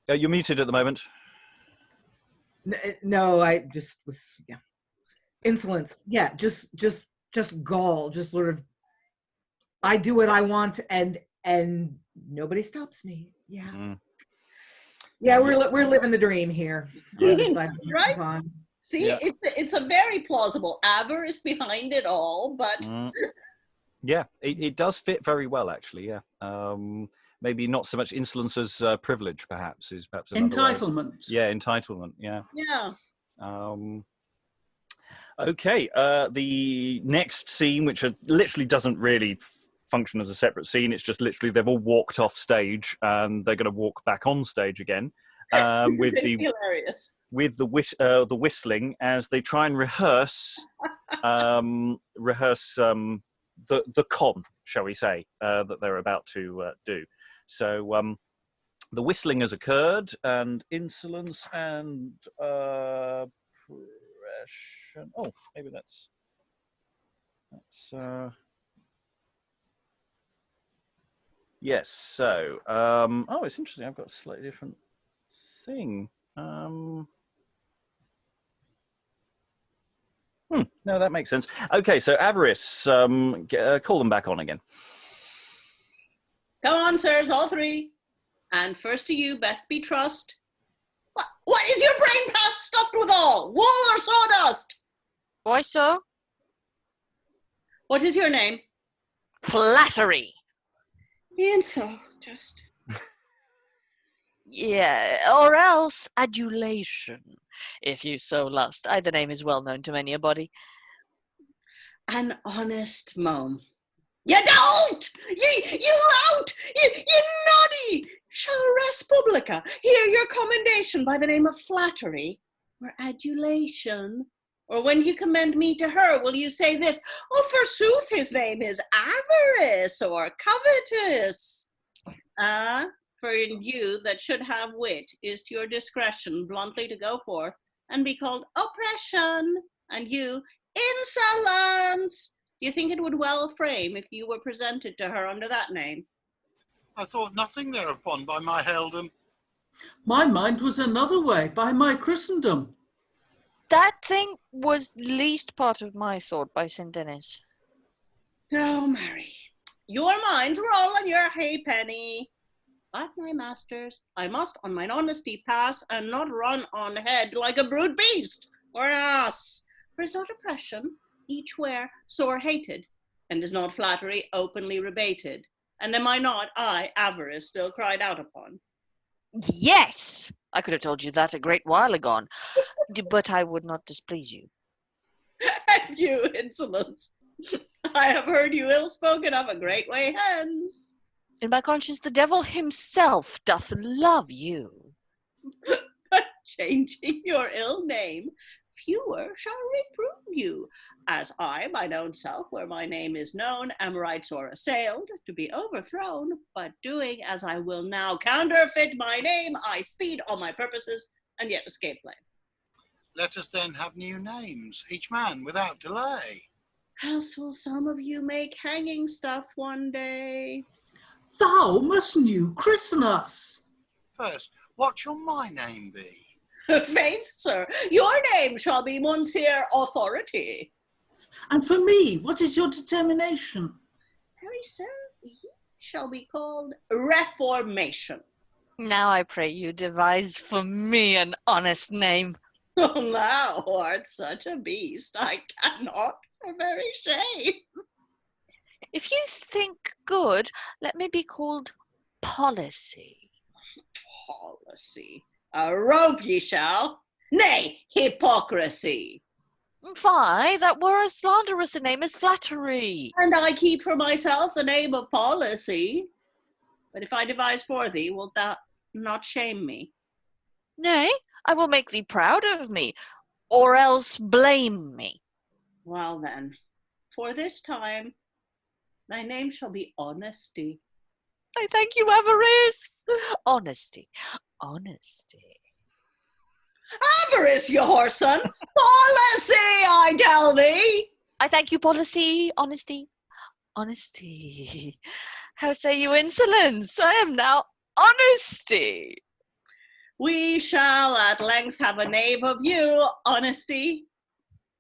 You're muted at the moment. No, I just was, yeah. Insolence. Yeah, just gall. Just sort of, I do what I want and nobody stops me. Yeah. Mm. Yeah, we're living the dream here. Yeah. Right? See, yeah. It's a very plausible Avarice behind it all, but Yeah, it does fit very well, actually. Yeah. Maybe not so much insolence as privilege, perhaps, is perhaps another way. Entitlement. Yeah, entitlement. Yeah. Yeah. Okay. The next scene, which literally doesn't really function as a separate scene, it's just literally they've all walked off stage and they're going to walk back on stage again. With the hilarious. With the whistling as they try and rehearse the con, shall we say, that they're about to do. So the whistling has occurred, and insolence and oppression. Oh, maybe that's yes. So oh, it's interesting. I've got a slightly different thing. No, that makes sense. Okay, so Avarice, call them back on again. Come on, sirs, all three. And first to you, best be trust. What is your brain path stuffed with all? Wool or sawdust? Why so? What is your name? Flattery. And so, just... Yeah, or else adulation, if you so lust. Either name is well known to many a body. An honest mome. You don't! You out! You naughty! Shall Respublica hear your commendation by the name of flattery or adulation? Or when you commend me to her, will you say this? Oh, forsooth, his name is Avarice or covetous. For in you that should have wit is to your discretion bluntly to go forth and be called oppression, and you insolence. Do you think it would well frame if you were presented to her under that name? I thought nothing thereupon by my heldom. My mind was another way, by my Christendom. That thing was least part of my thought by St. Denis. Oh, Mary, your minds were all on your halfpenny. But, my masters, I must on mine honesty pass, and not run on head like a brute beast or an ass. For is not oppression each where sore hated, and is not flattery openly rebated? And am I not, I, Avarice, still cried out upon? Yes! I could have told you that a great while agone, but I would not displease you. And you, insolence, I have heard you ill spoken of a great way hence. In my conscience, the devil himself doth love you. But changing your ill name, fewer shall reprove you, as I, mine own self, where my name is known, am right sore assailed, to be overthrown, but doing as I will now counterfeit my name, I speed all my purposes, and yet escape blame. Let us then have new names, each man without delay. Else will some of you make hanging stuff one day. Thou must new christen us. First, what shall my name be? Faith, sir, your name shall be Monsieur Authority. And for me, what is your determination? Harry, sir, he shall be called Reformation. Now I pray you devise for me an honest name. Oh, thou art such a beast, I cannot for very shame. If you think good, let me be called Policy. Policy. A rope ye shall. Nay, hypocrisy. Fie, that were as slanderous a name as Flattery. And I keep for myself the name of Policy. But if I devise for thee, wilt thou not shame me? Nay, I will make thee proud of me, or else blame me. Well then, for this time, thy name shall be Honesty. I thank you, Avarice. Honesty, honesty. Avarice, you whoreson! Policy, I tell thee! I thank you, Policy, honesty, honesty. How say you, insolence? I am now Honesty. We shall at length have a knave of you, Honesty.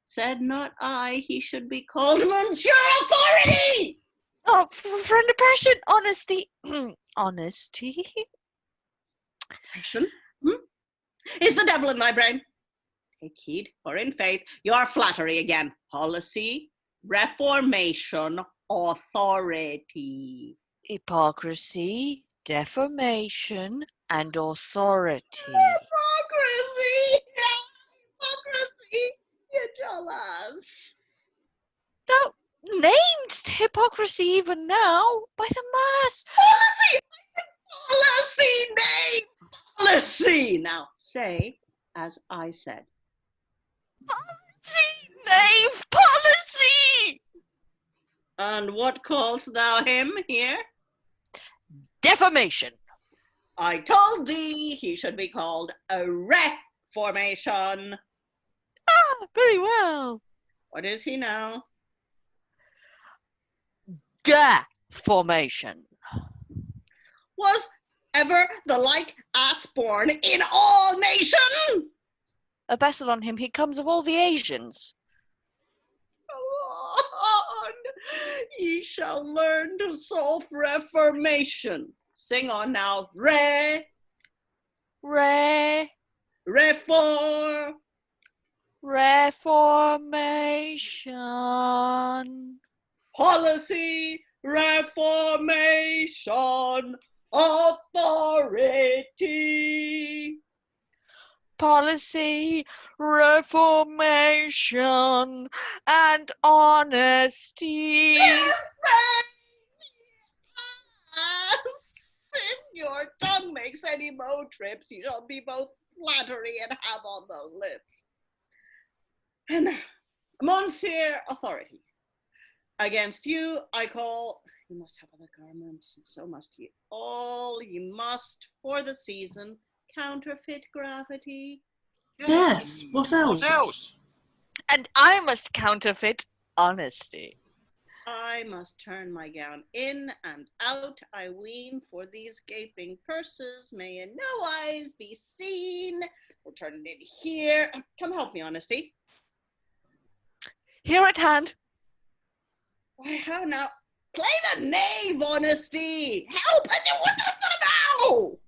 Said not I he should be called Monsieur Authority! Oh, friend oppression, honesty, honesty. Oppression? Is the devil in thy brain? Take heed, for in faith, your flattery again. Policy, reformation, authority. Hypocrisy, defamation, and authority. Hypocrisy! Hypocrisy! You tell us. That named hypocrisy even now by the mass. Policy! Policy, name! Policy! Now, say as I said. Policy, knave, policy! And what callest thou him here? Defamation. I told thee he should be called a reformation. Ah, very well. What is he now? Ga-formation. Was ever the like ass born in all nation? A vessel on him, he comes of all the Asians. Go on. Ye shall learn to solve reformation. Sing on now. Reform. Reformation. Policy. Reformation. Authority. Policy, reformation, and honesty. Yes! If your tongue makes any mo trips, you shall be both flattery and have on the lips. And Monsieur Authority, against you I call, you must have other garments, and so must ye all. Ye must, for the season, counterfeit gravity. Yes, what else? What else? And I must counterfeit honesty. I must turn my gown in and out, I ween, for these gaping purses may in no wise be seen. We'll turn it in here. Come help me, Honesty. Here at hand. Why, how now? Play the knave, Honesty. Help! What does that now?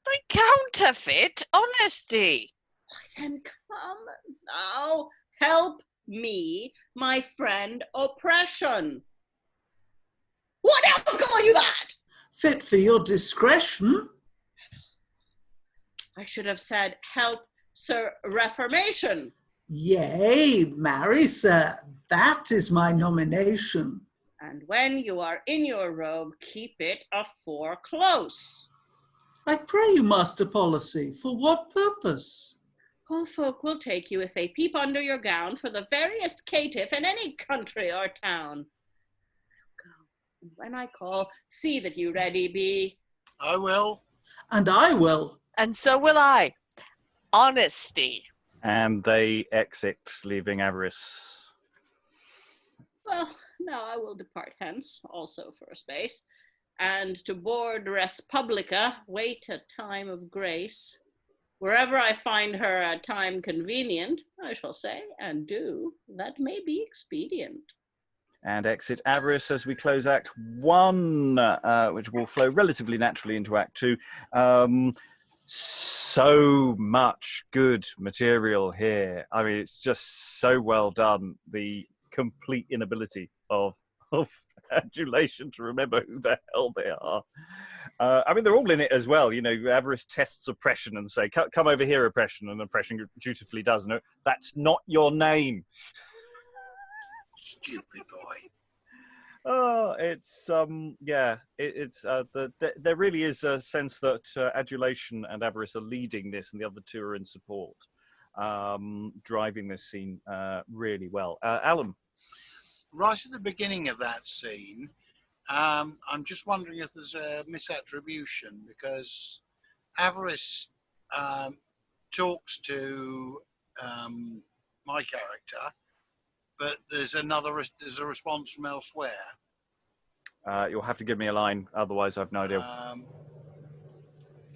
I counterfeit honesty. Why, then come thou help me, my friend Oppression. What else call you that? Fit for your discretion. I should have said help Sir Reformation. Yea, marry, sir, that is my nomination. And when you are in your robe, keep it afore close. I pray you, Master Policy, for what purpose? All folk will take you if they peep under your gown for the veriest caitiff in any country or town. Go, and when I call, see that you ready be. I will. And I will. And so will I. Honesty. And they exit, leaving Avarice. Well, now I will depart hence, also for a space, and to board Respublica, wait a time of grace. Wherever I find her a time convenient, I shall say and do that may be expedient. And exit Avarice as we close Act 1, which will flow relatively naturally into Act 2. So much good material here. I mean, it's just so well done. The complete inability of Adulation to remember who the hell they are. I mean, they're all in it as well. You know, Avarice tests Oppression and say, come over here, Oppression, and Oppression dutifully does. No, that's not your name. Stupid boy. Oh, it's there really is a sense that Adulation and Avarice are leading this, and the other two are in support, driving this scene really well. Alan, Right at the beginning of that scene, I'm just wondering if there's a misattribution, because Avarice talks to my character, but there's a response from elsewhere. you'll have to give me a line, otherwise I've no idea.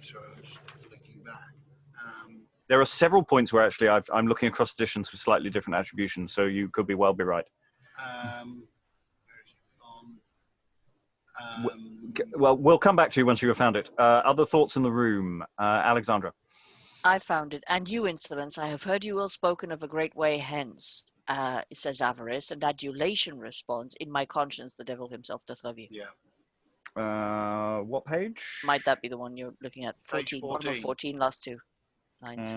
So I'm just flicking back. There are several points where actually I'm looking across editions with slightly different attributions, so you could well be right. Where is it gone? Well, we'll come back to you once you have found it. Other thoughts in the room? Alexandra? I found it. And you, Insolence, I have heard you well spoken of a great way hence, says Avarice, and Adulation responds, in my conscience the devil himself doth love you. Yeah. What page? Might that be the one you're looking at? Page 14. Bottom of 14, last 2 lines.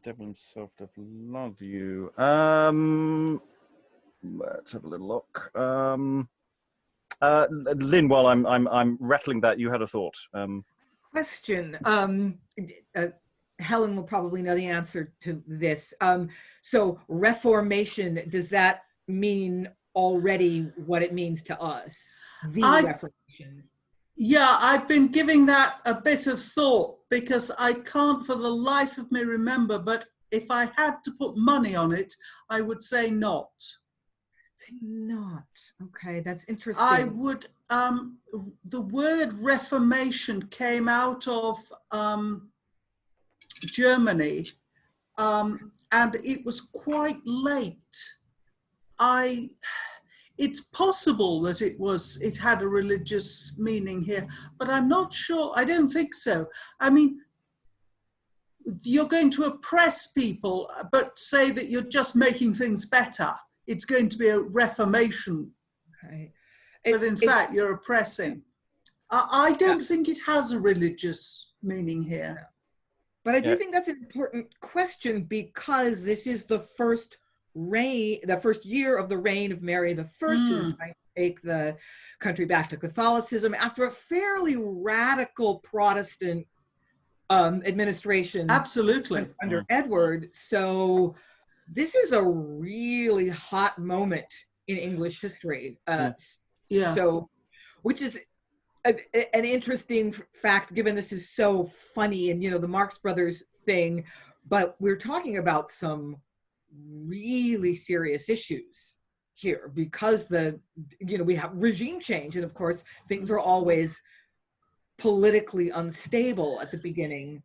Devil himself doth love you. Let's have a little look. Lynn, while I'm rattling that, you had a thought. Question. Helen will probably know the answer to this. So reformation, does that mean already what it means to us? The Reformation. Yeah, I've been giving that a bit of thought because I can't for the life of me remember, but if I had to put money on it, I would say not. Say not. Okay, that's interesting. I would, the word Reformation came out of Germany, and it was quite late. It's possible that it had a religious meaning here, but I'm not sure. I don't think so. I mean, you're going to oppress people, but say that you're just making things better. It's going to be a reformation. Okay. But in fact, you're oppressing. I don't think it has a religious meaning here. But I do think that's an important question because this is the first year of the reign of Mary the First, who was trying to take the country back to Catholicism after a fairly radical Protestant administration. Absolutely. Under Edward. So this is a really hot moment in English history. So, which is an interesting fact, given this is so funny and, the Marx Brothers thing, but we're talking about some really serious issues here because we have regime change, and of course things are always politically unstable at the beginning.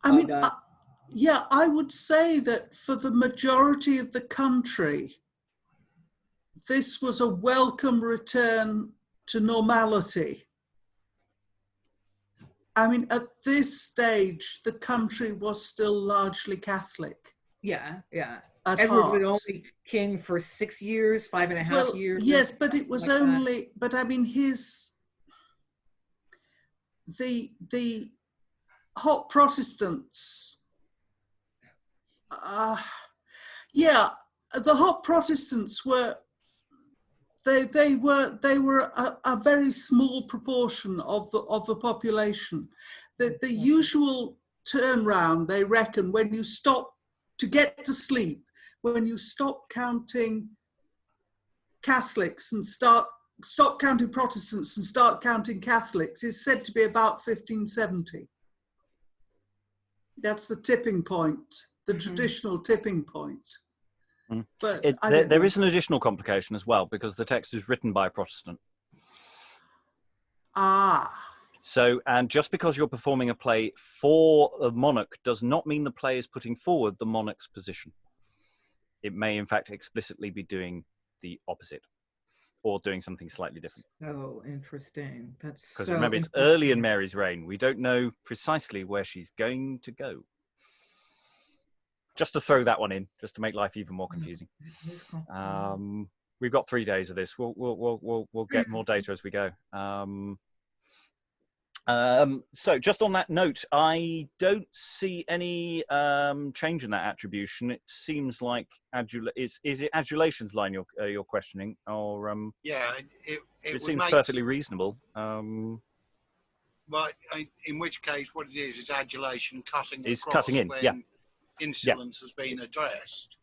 I mean, I would say that for the majority of the country, this was a welcome return to normality. I mean, at this stage, the country was still largely Catholic. Yeah. Edward was only king for 6 years, 5.5 years. Yes, but it was like only, but I mean, the hot Protestants, the hot Protestants were, they were a very small proportion of the population. The usual turnaround, they reckon, when you stop to get to sleep, when you stop counting Catholics and stop counting Protestants and start counting Catholics, is said to be about 1570. That's the tipping point, the traditional tipping point. But there is an additional complication as well, because the text is written by a Protestant. So, and just because you're performing a play for a monarch does not mean the play is putting forward the monarch's position. It may, in fact, explicitly be doing the opposite or doing something slightly different. So interesting. Because remember, it's early in Mary's reign. We don't know precisely where she's going to go. Just to throw that one in, just to make life even more confusing. We've got 3 days of this. We'll get more data as we go. So just on that note, I don't see any change in that attribution. It seems like is it adulation's line you're questioning, or it seems perfectly reasonable. Well, in which case, what it is adulation cutting is across cutting in, when insolence has been addressed.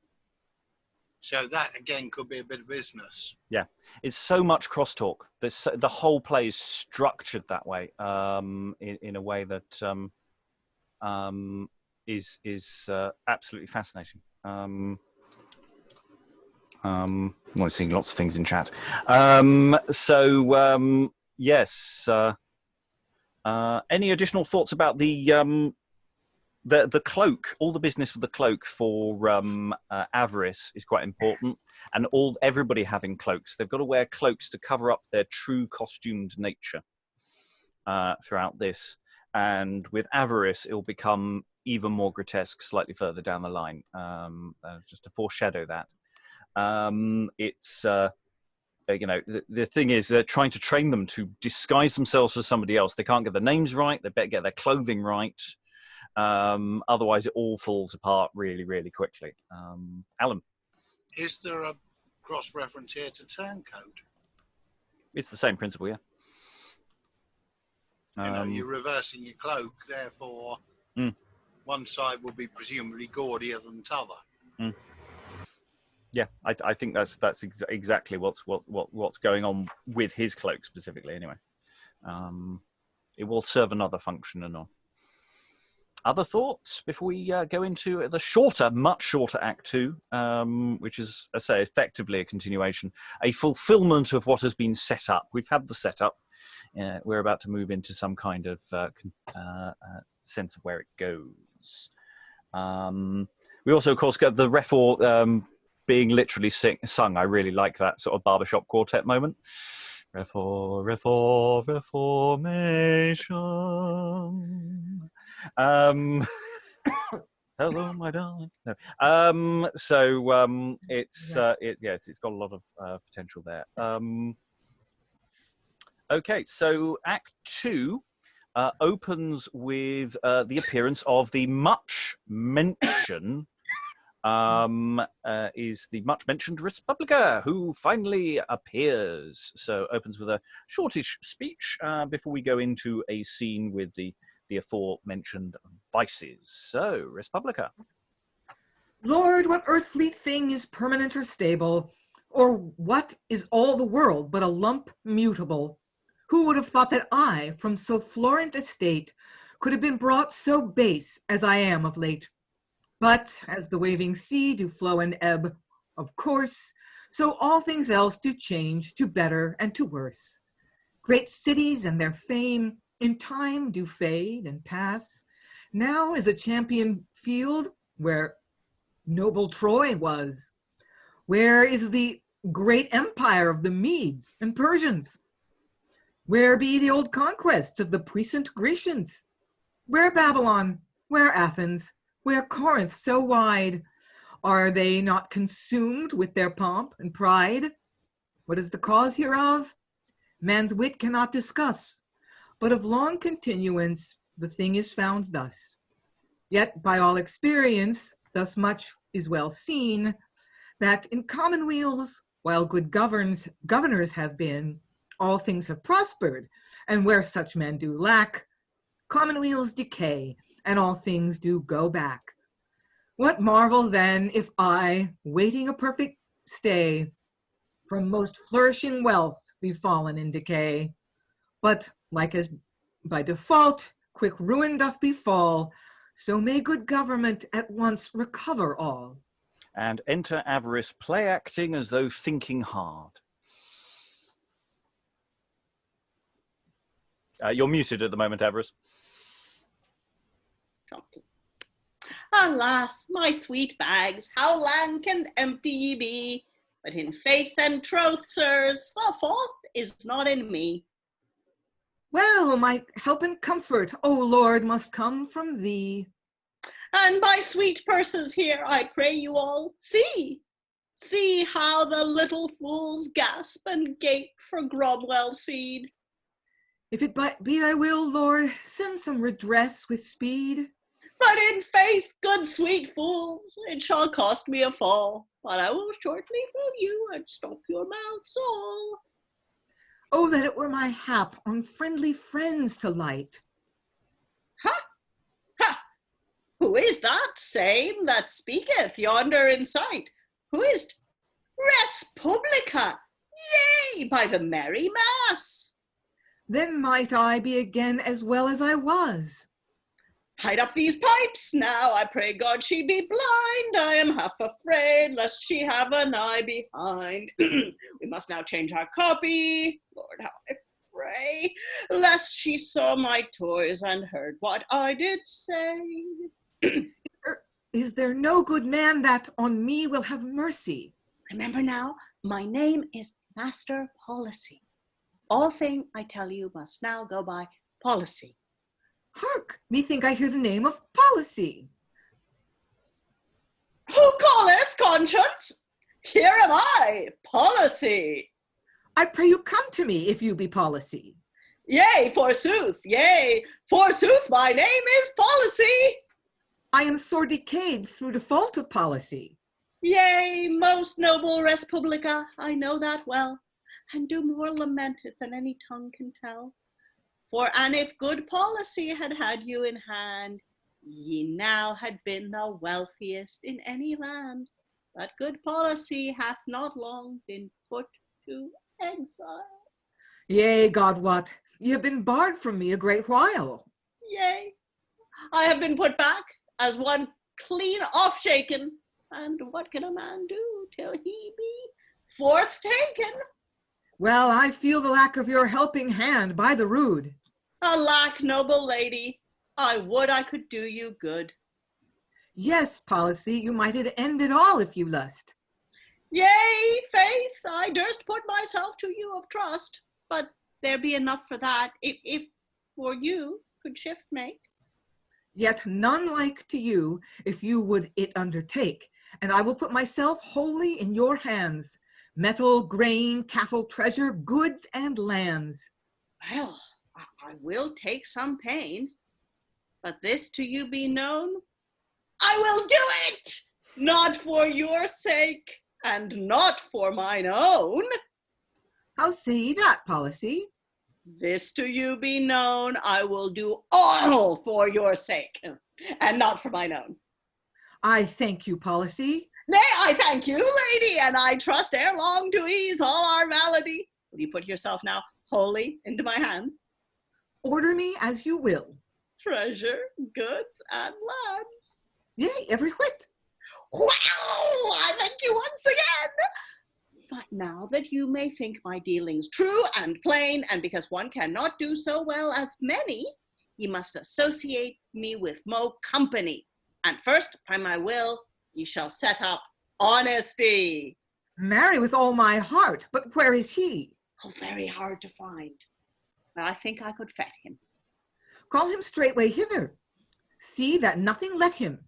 So that again could be a bit of business. Yeah, it's so much crosstalk. The whole play is structured that way, in a way that is absolutely fascinating. I'm seeing lots of things in chat. Yes. Any additional thoughts about the cloak? All the business with the cloak for Avarice is quite important, and everybody having cloaks. They've got to wear cloaks to cover up their true costumed nature throughout this. and with Avarice, it'll become even more grotesque slightly further down the line. Just to foreshadow that. The thing is, they're trying to train them to disguise themselves as somebody else. They can't get their names right. They better get their clothing right. Otherwise, it all falls apart really, really quickly. Alan? Is there a cross-reference here to turncoat? It's the same principle, yeah. You're reversing your cloak, therefore one side will be presumably gaudier than the other. Yeah, I think that's exactly what's going on with his cloak specifically. Anyway, it will serve another function and all. Other thoughts before we go into the much shorter Act 2, which is, I say, effectively a continuation, a fulfillment of what has been set up. We've had the setup. We're about to move into some kind of sense of where it goes. We also, of course, get the Refor being literally sung. I really like that sort of barbershop quartet moment. Reformation. Hello, my darling. No. It's got a lot of potential there. Okay, so Act 2 opens with the appearance of the much mentioned Respublica, who finally appears. So opens with a shortish speech before we go into a scene with the aforementioned vices. So, Respublica. Lord, what earthly thing is permanent or stable? Or what is all the world but a lump mutable? Who would have thought that I, from so florent estate, could have been brought so base as I am of late? But as the waving sea do flow and ebb, of course, so all things else do change to better and to worse. Great cities and their fame in time do fade and pass. Now is a champion field where noble Troy was. Where is the great empire of the Medes and Persians? Where be the old conquests of the puissant Grecians? Where Babylon? Where Athens? Where Corinth so wide? Are they not consumed with their pomp and pride? What is the cause hereof? Man's wit cannot discuss, but of long continuance the thing is found thus. Yet by all experience, thus much is well seen, that in commonweals, while good governors have been, all things have prospered, and where such men do lack, commonweals decay, and all things do go back. What marvel then if I, waiting a perfect stay, from most flourishing wealth be fallen in decay? But like as by default quick ruin doth befall, so may good government at once recover all. And enter Avarice, play acting as though thinking hard. You're muted at the moment, Avarice. Alas, my sweet bags, how lank and empty ye be! But in faith and troth, sirs, the fault is not in me. Well, my help and comfort, O Lord, must come from thee. And my sweet purses here, I pray you all, see how the little fools gasp and gape for Gromwell's seed. If it be thy will, Lord, send some redress with speed. But in faith, good sweet fools, it shall cost me a fall, but I will shortly fill you and stop your mouths all. Oh, that it were my hap on friendly friends to light. Ha! Ha! Who is that same that speaketh yonder in sight? Who is't? Respublica! Yea, by the merry mass! Then might I be again as well as I was. Hide up these pipes now, I pray God she be blind. I am half afraid lest she have an eye behind. We must now change our copy. Lord, how I pray, lest she saw my toys and heard what I did say. Is there no good man that on me will have mercy? Remember now, my name is Master Policy. All thing I tell you must now go by policy. Hark, methink I hear the name of policy. Who calleth conscience? Here am I, policy. I pray you come to me if you be policy. Yea, forsooth, my name is policy. I am sore decayed through default of policy. Yea, most noble Respublica, I know that well, and do more lament it than any tongue can tell. For an if good policy had had you in hand, ye now had been the wealthiest in any land. But good policy hath not long been put to exile. Yea, God wot, ye have been barred from me a great while. Yea, I have been put back as one clean off shaken. And what can a man do till he be forth taken? Well, I feel the lack of your helping hand by the rood. Alack, noble lady, I would I could do you good. Yes, policy, you might end it all if you lust. Yea, faith, I durst put myself to you of trust, but there be enough for that, if for you could shift make. Yet none like to you, if you would it undertake, and I will put myself wholly in your hands, metal, grain, cattle, treasure, goods, and lands. Well, I will take some pain, but this to you be known, I will do it, not for your sake, and not for mine own. How say ye that, policy? This to you be known, I will do all for your sake, and not for mine own. I thank you, policy. Nay, I thank you, lady, and I trust ere long to ease all our malady. Will you put yourself now wholly into my hands? Order me as you will. Treasure, goods, and lands. Yea, every whit. Well, I thank you once again. But now that you may think my dealings true and plain, and because one cannot do so well as many, ye must associate me with mo company. And first, by my will, ye shall set up honesty. Marry with all my heart, but where is he? Oh, very hard to find. But I think I could fet him. Call him straightway hither. See that nothing let him.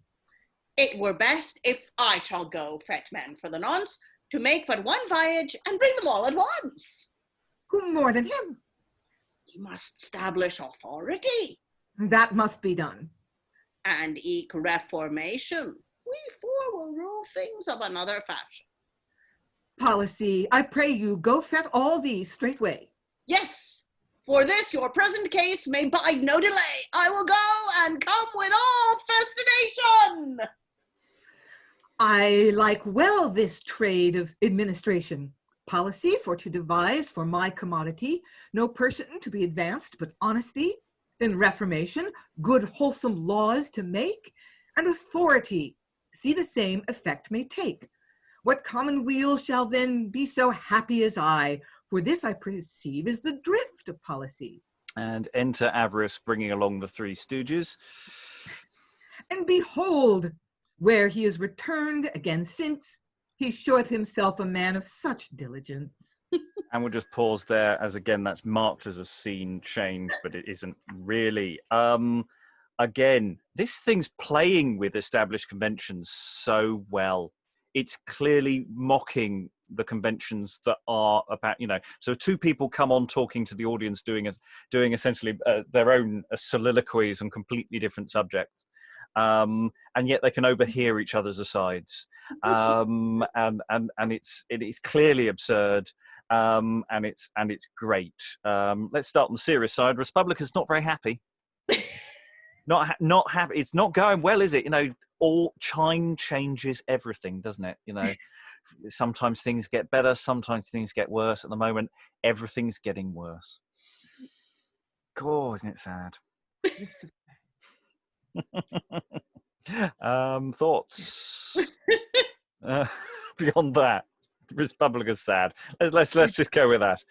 It were best if I shall go fet men for the nonce, to make but one voyage and bring them all at once. Who more than him? Ye must establish authority. That must be done. And eke reformation. We four will rule things of another fashion. Policy, I pray you, go fet all these straightway. Yes, for this your present case may bide no delay. I will go and come with all festination. I like well this trade of administration. Policy for to devise for my commodity, no person to be advanced but honesty, then reformation, good wholesome laws to make, and authority, see the same effect may take. What commonweal shall then be so happy as I? For this I perceive is the drift of policy. And enter Avarice, bringing along the three stooges. And behold, where he is returned again since, he showeth himself a man of such diligence. And we'll just pause there, as again, that's marked as a scene change, but it isn't really. Again, this thing's playing with established conventions so well. It's clearly mocking the conventions that are about, so two people come on talking to the audience, doing essentially their own soliloquies on completely different subjects. And yet they can overhear each other's asides. And it is clearly absurd. And it's great. Let's start on the serious side. Respublica's not very happy. Not happy. It's not going well, is it? All chime changes everything, doesn't it? Sometimes things get better, sometimes things get worse. At the moment, everything's getting worse. God, isn't it sad? Thoughts beyond that? Respublica's sad. Let's just go with that.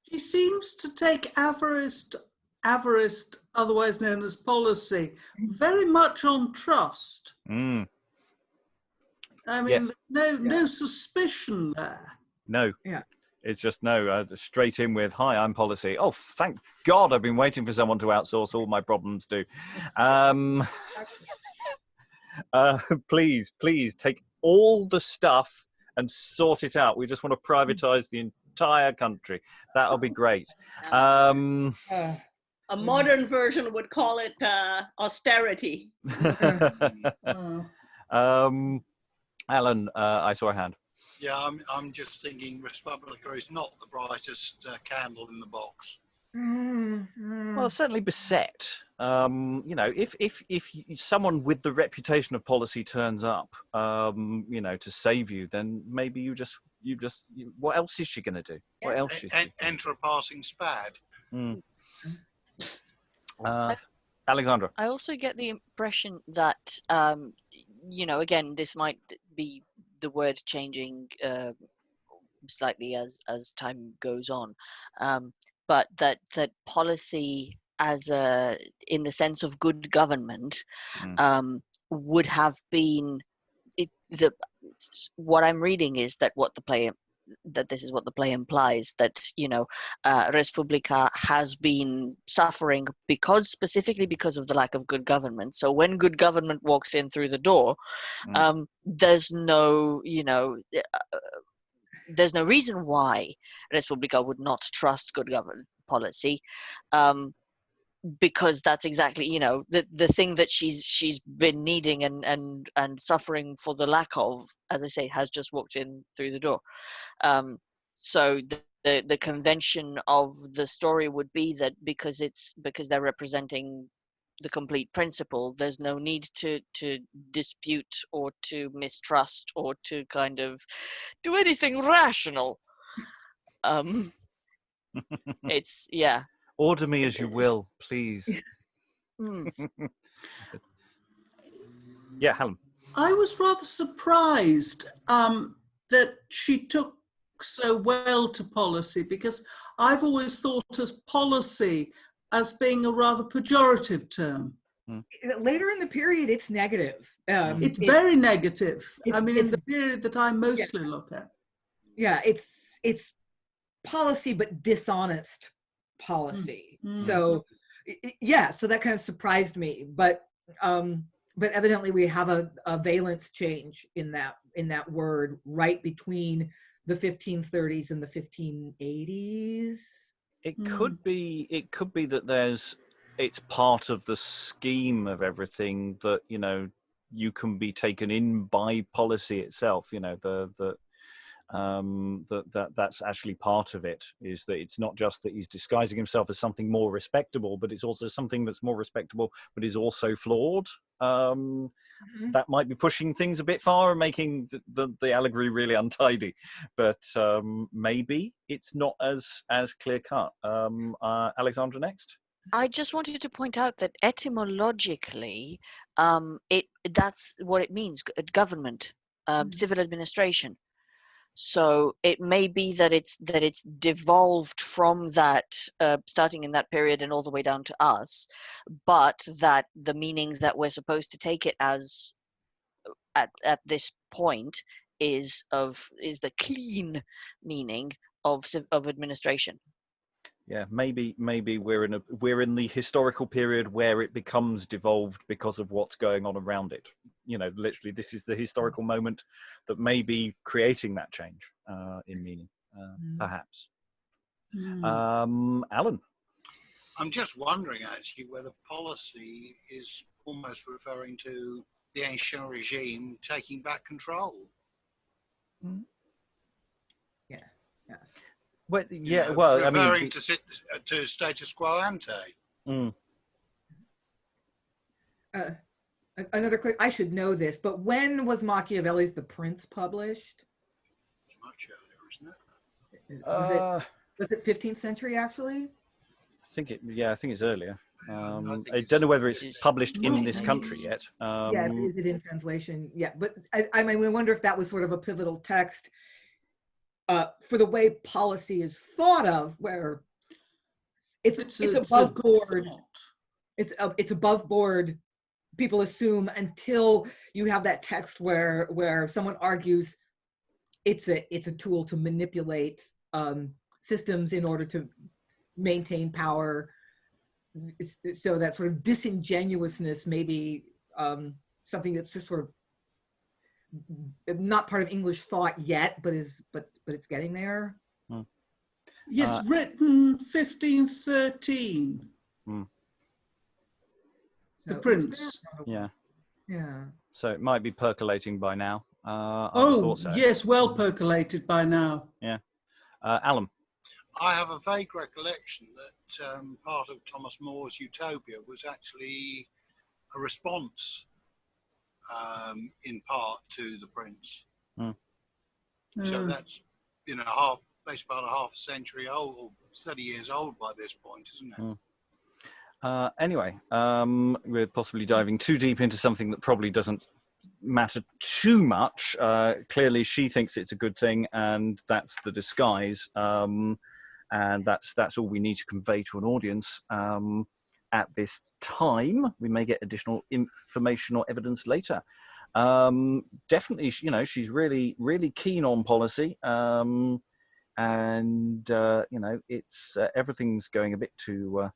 She seems to take Avarice, otherwise known as policy, very much on trust. Mm. I mean, Yes. no suspicion there. No. Yeah. It's just no, straight in with, hi, I'm policy. Oh, thank God, I've been waiting for someone to outsource all my problems to. Please take all the stuff and sort it out. We just want to privatize the entire country. That'll be great. A modern version would call it austerity. Alan, I saw a hand. Yeah, I'm just thinking Respublica is not the brightest candle in the box. Well, certainly beset. If someone with the reputation of policy turns up, to save you, then maybe you just what else is she going to do? Yeah. What else is she? Enter a passing spad. Alexandra. I also get the impression that, again, this might be the word changing slightly as time goes on, but that policy as in the sense of good government would have been what I'm reading is that this is what the play implies, that Respublica has been suffering specifically because of the lack of good government. So when good government walks in through the door, there's no reason why Respublica would not trust good government policy, because that's exactly the thing that she's been needing and suffering for the lack of, as I say, has just walked in through the door. So the convention of the story would be that because they're representing the complete principle, there's no need to dispute or to mistrust or to kind of do anything rational. It's Order me as you will, please. Yeah, Helen. I was rather surprised that she took so well to policy, because I've always thought of policy as being a rather pejorative term. Later in the period, it's negative. It's very negative. In the period that I mostly look at. Yeah, it's policy, but dishonest policy. So so that kind of surprised me, but evidently we have a valence change in that word right between the 1530s and the 1580s. It could be that it's part of the scheme of everything that you can be taken in by policy itself. That's actually part of it, is that it's not just that he's disguising himself as something more respectable, but it's also something that's more respectable but is also flawed. That might be pushing things a bit far and making the allegory really untidy, but maybe it's not as clear cut. Alexandra, next. I just wanted to point out that etymologically, that's what it means: government, civil administration. So it may be that it's devolved from that, starting in that period and all the way down to us, but that the meaning that we're supposed to take it as at this point is the clean meaning of administration. Yeah, maybe we're in the historical period where it becomes devolved because of what's going on around it. Literally, this is the historical moment that may be creating that change in meaning, perhaps. Alan? I'm just wondering, actually, whether policy is almost referring to the ancient regime taking back control. Yeah. Well, referring to status quo ante. Another quick, I should know this, but when was Machiavelli's The Prince published? It's much earlier, isn't it? Was it 15th century, actually? I think it's earlier. I don't know whether it's published in this country yet. Is it in translation? Yeah, but I mean, we wonder if that was sort of a pivotal text for the way policy is thought of, where it's above board. It's above board. People assume until you have that text where someone argues it's a tool to manipulate systems in order to maintain power. So that sort of disingenuousness may be something that's just sort of not part of English thought yet, but it's getting there. Yes, written 1513. The So Prince. Yeah. Yeah. So it might be percolating by now. I Oh, thought so. yes, well percolated by now. Yeah. Alan. I have a vague recollection that part of Thomas More's Utopia was actually a response, in part, to The Prince. So that's, based about half a century old, or 30 years old by this point, isn't it? Anyway, we're possibly diving too deep into something that probably doesn't matter too much. Clearly, she thinks it's a good thing, and that's the disguise. And that's all we need to convey to an audience at this time. We may get additional information or evidence later. Definitely, she's really, really keen on policy. It's everything's going a bit to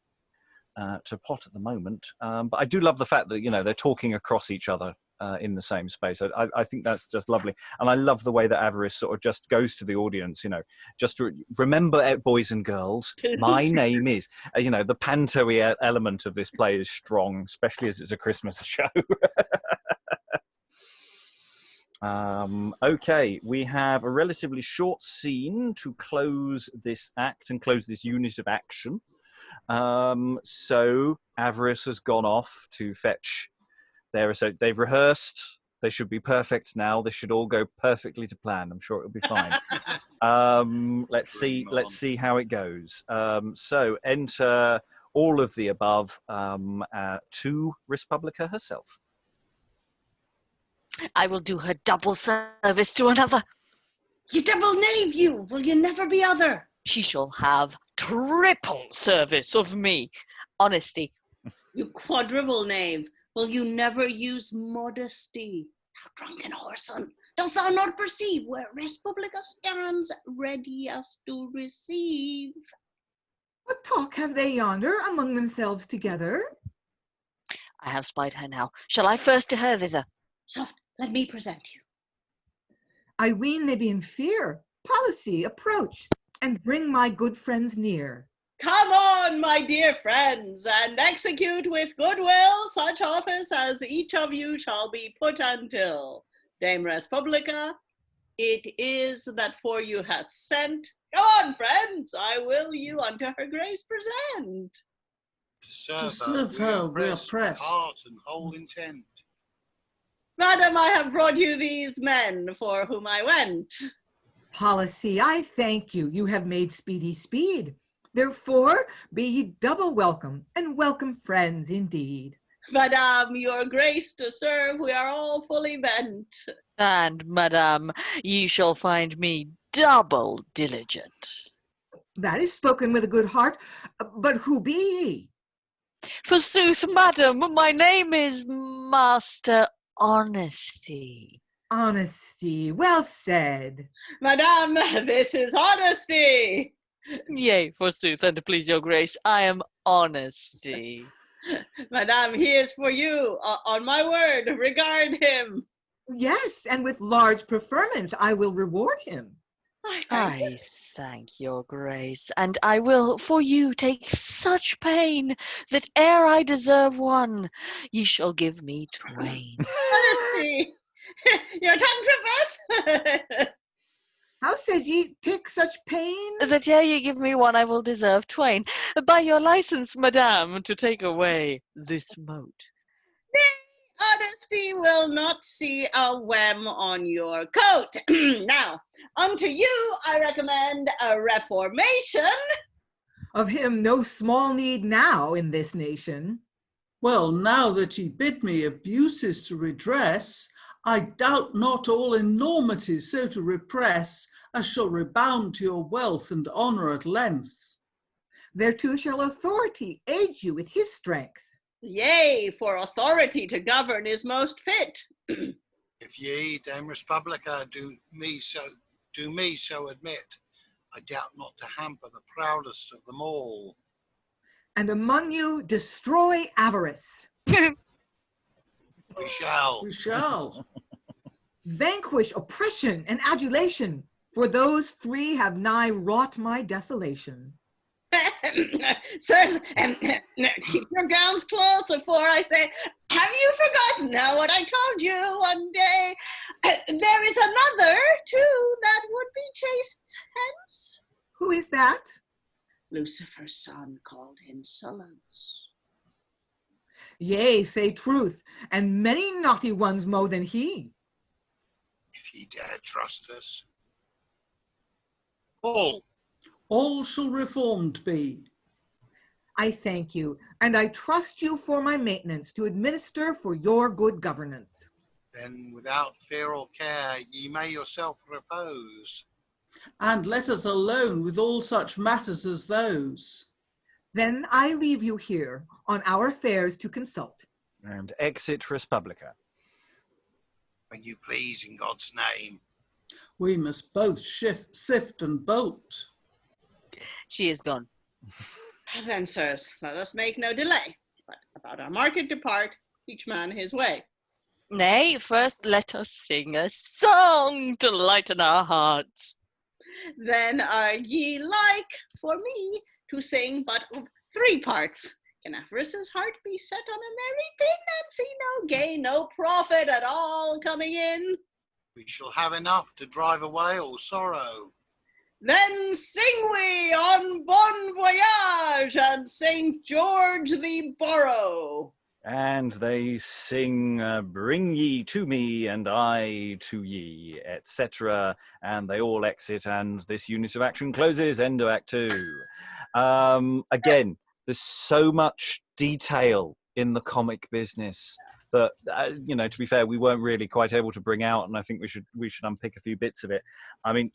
pot at the moment. But I do love the fact that they're talking across each other in the same space. I think that's just lovely, and I love the way that Avarice sort of just goes to the audience. Just to remember, boys and girls, my name is. The panto-y element of this play is strong, especially as it's a Christmas show. Okay, we have a relatively short scene to close this act and close this unit of action. So Avarice has gone off to fetch so they've rehearsed. They should be perfect now. They should all go perfectly to plan. I'm sure it'll be fine. Let's see how it goes. So enter all of the above to Respublica herself. I will do her double service to another. You double knave, you! Will you never be other? She shall have triple service of me. Honesty. You quadruple knave! Will you never use modesty? Thou drunken whoreson, dost thou not perceive where Respublica stands ready us to receive? What talk have they yonder among themselves together? I have spied her now. Shall I first to her thither? Soft, let me present you. I ween they be in fear. Policy, approach, and bring my good friends near. Come on, my dear friends, and execute with goodwill such office as each of you shall be put until. Dame Respublica, it is that for you hath sent. Come on, friends, I will you unto her grace present. To serve her, we are pressed, heart and whole intent. Madam, I have brought you these men for whom I went. Policy, I thank you. You have made speedy speed. Therefore, be ye double welcome, and welcome friends indeed. Madam, your grace to serve, we are all fully bent. And, madam, ye shall find me double diligent. That is spoken with a good heart, but who be ye? Forsooth, madam, my name is Master Honesty. Honesty, well said. Madam, this is honesty. Yea, forsooth, and to please your grace, I am Honesty. Madam, he is for you. On my word, regard him. Yes, and with large preferment I will reward him. I thank your grace, and I will for you take such pain that ere I deserve one, ye shall give me twain. Honesty, your tongue trippeth. How said ye take such pain? That ere ye give me one, I will deserve twain. By your license, madame, to take away this mote. Nay, honesty will not see a wem on your coat. Now, unto you I recommend a reformation. Of him no small need now in this nation. Well, now that ye bid me abuses to redress, I doubt not all enormities so to repress as shall rebound to your wealth and honour at length. Thereto shall authority aid you with his strength. Yea, for authority to govern is most fit. If ye, Dame Respublica, do me so admit, I doubt not to hamper the proudest of them all. And among you destroy avarice. We shall. We shall. Vanquish oppression and adulation, for those three have nigh wrought my desolation. Sirs, keep your gowns close before I say, have you forgotten now what I told you one day? There is another, too, that would be chased hence. Who is that? Lucifer's son called Insolence. Yea, say truth, and many naughty ones more than he. If ye dare trust us. All. All shall reformed be. I thank you, and I trust you for my maintenance to administer for your good governance. Then without fear or care ye may yourself repose. And let us alone with all such matters as those. Then I leave you here on our affairs to consult. And exit Respublica. When you please in God's name. We must both sift and bolt. She is gone. Then, sirs, let us make no delay, but about our market depart, each man his way. Nay, first let us sing a song to lighten our hearts. Then are ye like for me to sing but of 3 parts? Can Avarice's heart be set on a merry pin and see no gain, no profit at all coming in? We shall have enough to drive away all sorrow. Then sing we on Bon Voyage and St. George the Borough. And they sing, bring ye to me and I to ye, etc. And they all exit and this unit of action closes, end of Act 2. Again, there's so much detail in the comic business that, to be fair, we weren't really quite able to bring out, and I think we should unpick a few bits of it. I mean,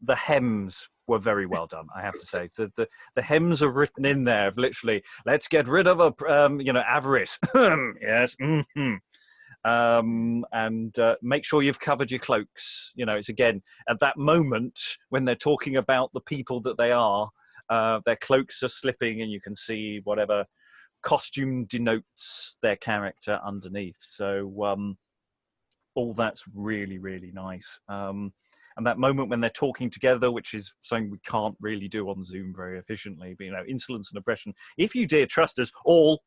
the hems were very well done, I have to say. The hems are written in there of literally, let's get rid of avarice. Yes. Mm-hmm. And make sure you've covered your cloaks. It's again, at that moment when they're talking about the people that they are, their cloaks are slipping and you can see whatever costume denotes their character underneath. So all that's really, really nice. And that moment when they're talking together, which is something we can't really do on Zoom very efficiently, but, insolence and oppression. If you dare trust us, all,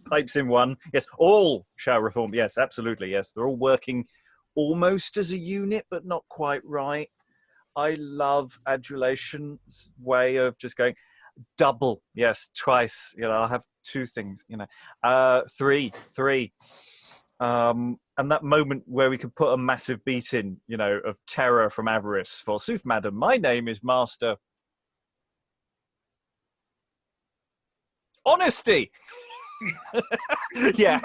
pipes in one. Yes, all shall reform. Yes, absolutely. Yes, they're all working almost as a unit, but not quite right. I love Adulation's way of just going double. Yes, twice. I'll have 2 things, 3. And that moment where we could put a massive beat in, of terror from Avarice. Forsooth, madam, my name is Master Honesty. Yeah.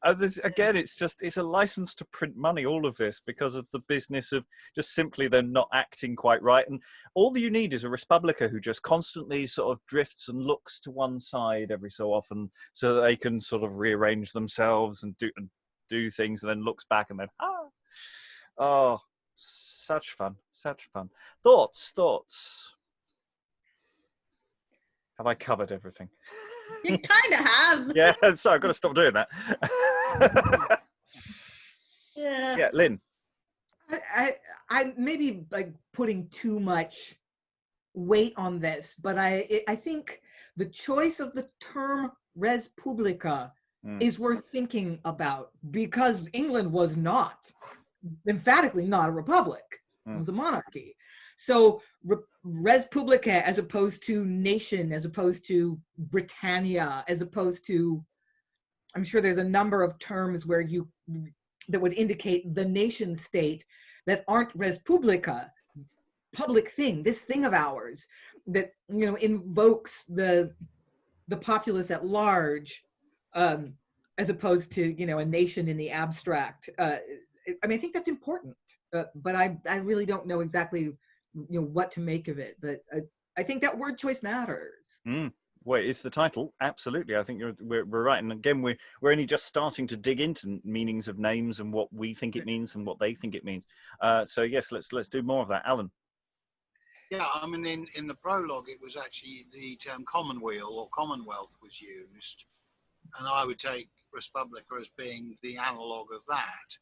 Again, it's a license to print money, all of this, because of the business of just simply them not acting quite right. And all you need is a Respublica who just constantly sort of drifts and looks to one side every so often so that they can sort of rearrange themselves and do things, and then looks back and then, oh, such fun. Thoughts. Have I covered everything? You kind of have. Yeah, sorry, I've got to stop doing that. Yeah, Lynn. I maybe like putting too much weight on this, but I think the choice of the term Respublica is worth thinking about, because England was emphatically not a republic. It was a monarchy. So Respublica, as opposed to nation, as opposed to Britannia, as opposed to, I'm sure there's a number of terms that would indicate the nation state that aren't Respublica, public thing, this thing of ours that, invokes the populace at large, as opposed to, a nation in the abstract. I think that's important, but I really don't know exactly what to make of it, but I think that word choice matters. Well, it's the title. Absolutely. I think we're right. And again, we're only just starting to dig into meanings of names and what we think it means and what they think it means. So yes, let's do more of that. Alan. Yeah, I mean, in the prologue, it was actually the term commonweal or commonwealth was used. And I would take Respublica as being the analogue of that,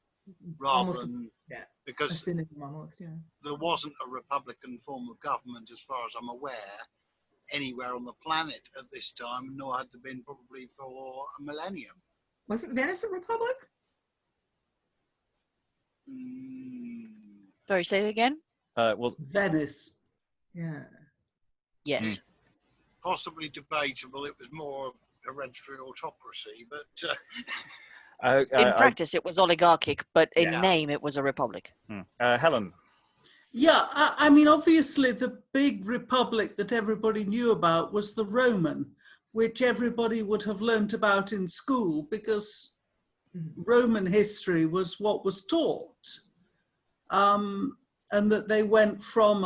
rather Almost, than, yeah, a because synonym almost, yeah. there wasn't a republican form of government, as far as I'm aware, anywhere on the planet at this time, nor had there been probably for a millennium. Wasn't Venice a republic? Sorry, say it again. Well, Venice. Yeah. Yes. Possibly debatable. It was more hereditary autocracy, but In practice, it was oligarchic, but in Yeah. name, it was a republic. Helen. Yeah, I mean, obviously the big republic that everybody knew about was the Roman, which everybody would have learnt about in school because Roman history was what was taught. And that they went from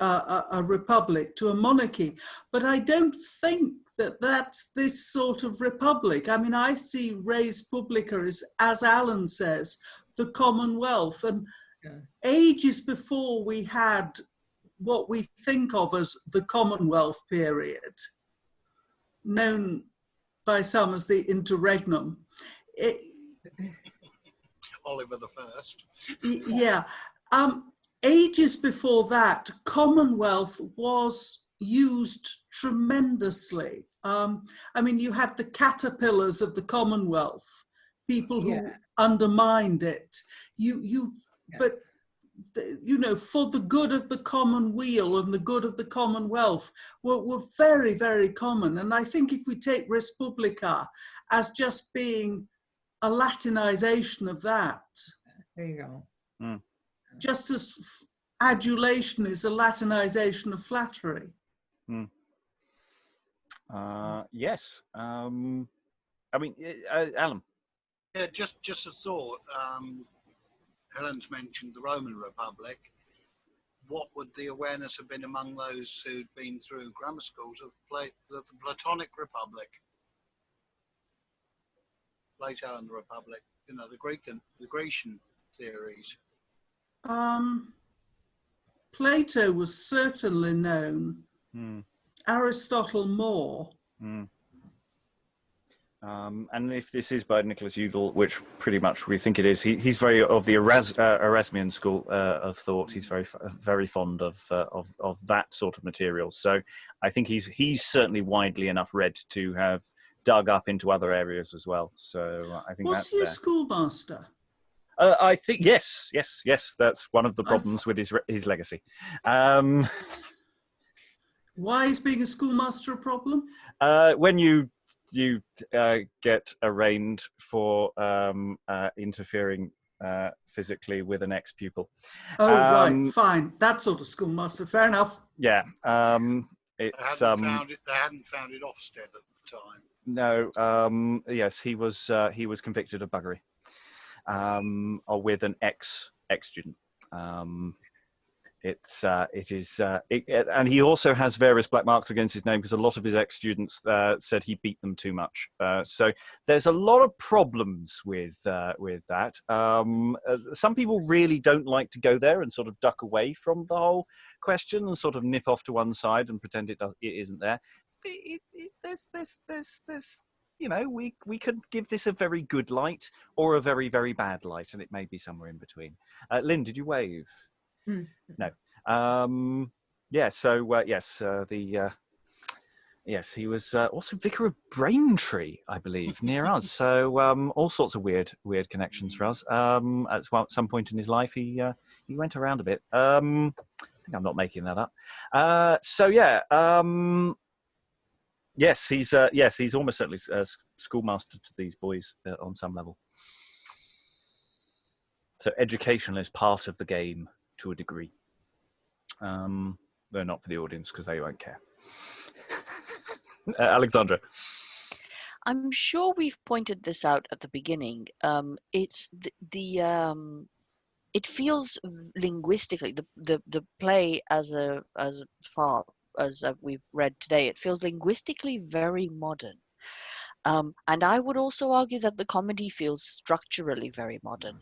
a republic to a monarchy. But I don't think that that's this sort of republic. I mean, I see res publica as Alan says, the Commonwealth. And ages before we had what we think of as the Commonwealth period, known by some as the interregnum. Oliver the First. Yeah. Ages before that, Commonwealth was used tremendously. I mean, you had the caterpillars of the Commonwealth, people who undermined it. But you know, for the good of the commonweal and the good of the Commonwealth were very, very common. And I think if we take Respublica as just being a Latinization of that. There you go. Just as adulation is a Latinization of flattery. Yes. I mean, Alan. Yeah, just a thought. Helen's mentioned the Roman Republic. What would the awareness have been among those who'd been through grammar schools of the Platonic Republic? Plato and the Republic, you know, the Grecian theories. Plato was certainly known. Aristotle more. And if this is by Nicholas Udall, which pretty much we think it is, he's very of the Erasmian school of thought. He's very fond of that sort of material. So I think he's certainly widely enough read to have dug up into other areas as well. So I think was that's he a schoolmaster? I think yes. That's one of the problems with his legacy. Why is being a schoolmaster a problem? When you get arraigned for interfering physically with an ex-pupil. Oh, right, fine. That sort of schoolmaster, fair enough. Yeah. They hadn't found it Ofsted at the time. No. Yes, he was convicted of buggery, or with an ex-student. And he also has various black marks against his name because a lot of his ex-students said he beat them too much. So there's a lot of problems with that. Some people really don't like to go there and sort of duck away from the whole question and sort of nip off to one side and pretend it isn't there. There's you know, we could give this a very good light or a very, very bad light, and it may be somewhere in between. Lynn, did you wave? No. Yeah. So yes, yes, he was also vicar of Braintree, I believe, near us. So all sorts of weird connections for us. At some point in his life, he went around a bit. I think I'm not making that up. So yeah. Yes, he's almost certainly a schoolmaster to these boys on some level. So education is part of the game to a degree. They're not for the audience because they won't care. Alexandra. I'm sure we've pointed this out at the beginning. It's it feels linguistically the play as far we've read today, it feels linguistically very modern. And I would also argue that the comedy feels structurally very modern.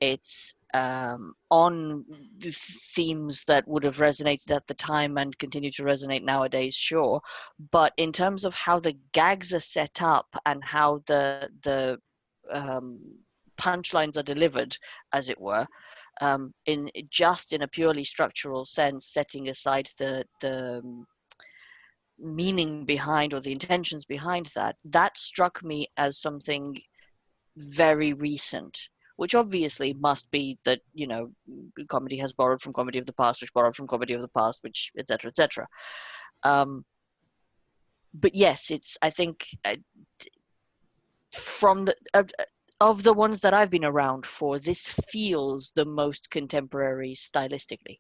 It's on the themes that would have resonated at the time and continue to resonate nowadays, sure. But in terms of how the gags are set up and how the punchlines are delivered, as it were, in a purely structural sense, setting aside the meaning behind or the intentions behind that struck me as something very recent, which obviously must be that, you know, comedy has borrowed from comedy of the past, which borrowed from comedy of the past, which etc etc. But yes, it's, I think, from the of the ones that I've been around for, this feels the most contemporary stylistically.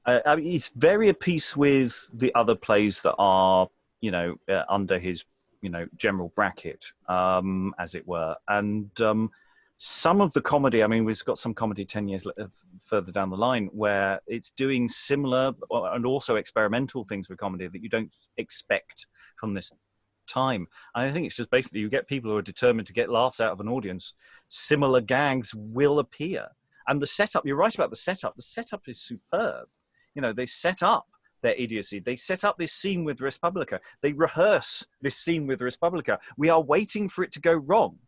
I mean, it's very at peace with the other plays that are, you know, under his, you know, general bracket, as it were. And some of the comedy, I mean, we've got some comedy 10 years further down the line where it's doing similar and also experimental things with comedy that you don't expect from this time. And I think it's just basically you get people who are determined to get laughs out of an audience. Similar gags will appear. And the setup, you're right about the setup. The setup is superb. You know, they set up their idiocy. They set up this scene with Respublica. They rehearse this scene with Respublica. We are waiting for it to go wrong.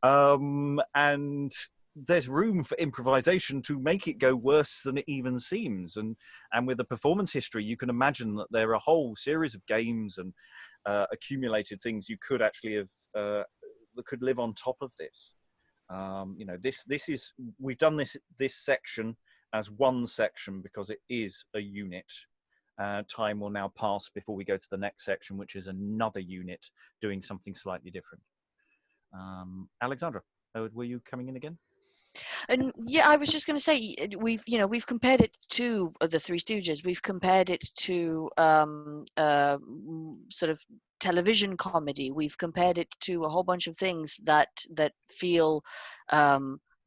And there's room for improvisation to make it go worse than it even seems. And with the performance history, you can imagine that there are a whole series of games and accumulated things you could actually have that could live on top of this. You know, this is, we've done this section as one section because it is a unit. Time will now pass before we go to the next section, which is another unit doing something slightly different. Alexandra, were you coming in again? And yeah, I was just going to say, we've compared it to the Three Stooges. We've compared it to sort of television comedy. We've compared it to a whole bunch of things that feel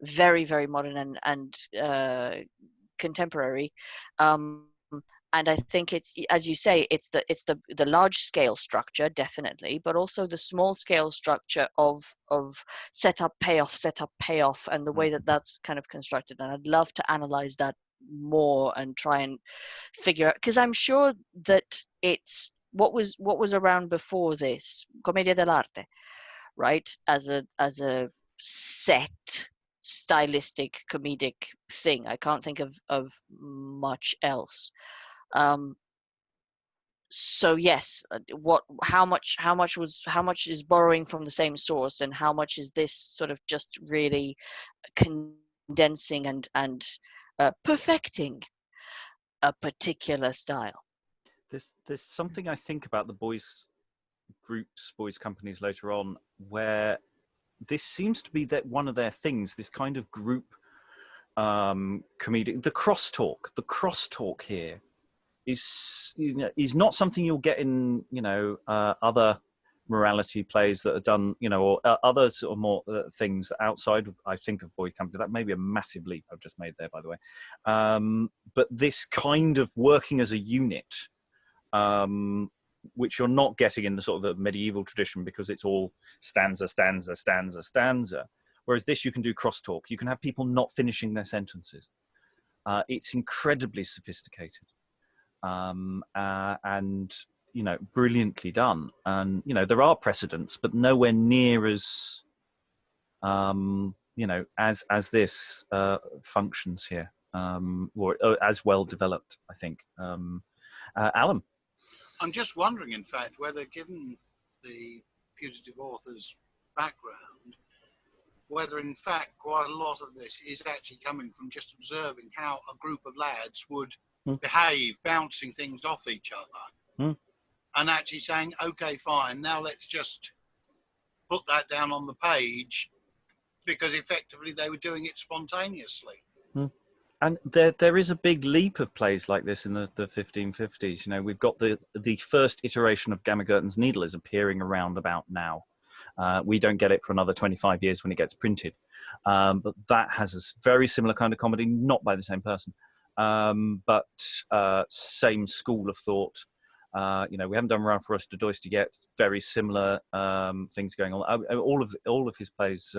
very, very modern and contemporary. And I think it's, as you say, it's the large scale structure, definitely, but also the small scale structure of setup, payoff, and the way that that's kind of constructed. And I'd love to analyze that more and try and figure out, because I'm sure that it's what was around before this, Commedia dell'arte, right? As a set stylistic comedic thing. I can't think of much else. So yes, how much is borrowing from the same source, and how much is this sort of just really condensing and perfecting a particular style? There's something I think about the boys companies later on, where this seems to be that one of their things, this kind of group comedic, the crosstalk here is not something you'll get in, other morality plays that are done, or other sort of more things outside of, I think, of boys company. That may be a massive leap I've just made there, by the way. But this kind of working as a unit, which you're not getting in the sort of the medieval tradition, because it's all stanza. Whereas this, you can do crosstalk. You can have people not finishing their sentences. It's incredibly sophisticated, and brilliantly done. And there are precedents, but nowhere near as as this functions here, or as well developed, I think. Alan. I'm just wondering, in fact, whether, given the putative author's background, whether, in fact, quite a lot of this is actually coming from just observing how a group of lads would behave, bouncing things off each other, and actually saying, okay, fine, now let's just put that down on the page, because effectively they were doing it spontaneously. And there is a big leap of plays like this in the 1550s. We've got the first iteration of Gamma Gurton's Needle is appearing around about now. We don't get it for another 25 years when it gets printed. But that has a very similar kind of comedy, not by the same person. but same school of thought. We haven't done Round for Us to Doyster yet. Very similar things going on. All of his plays,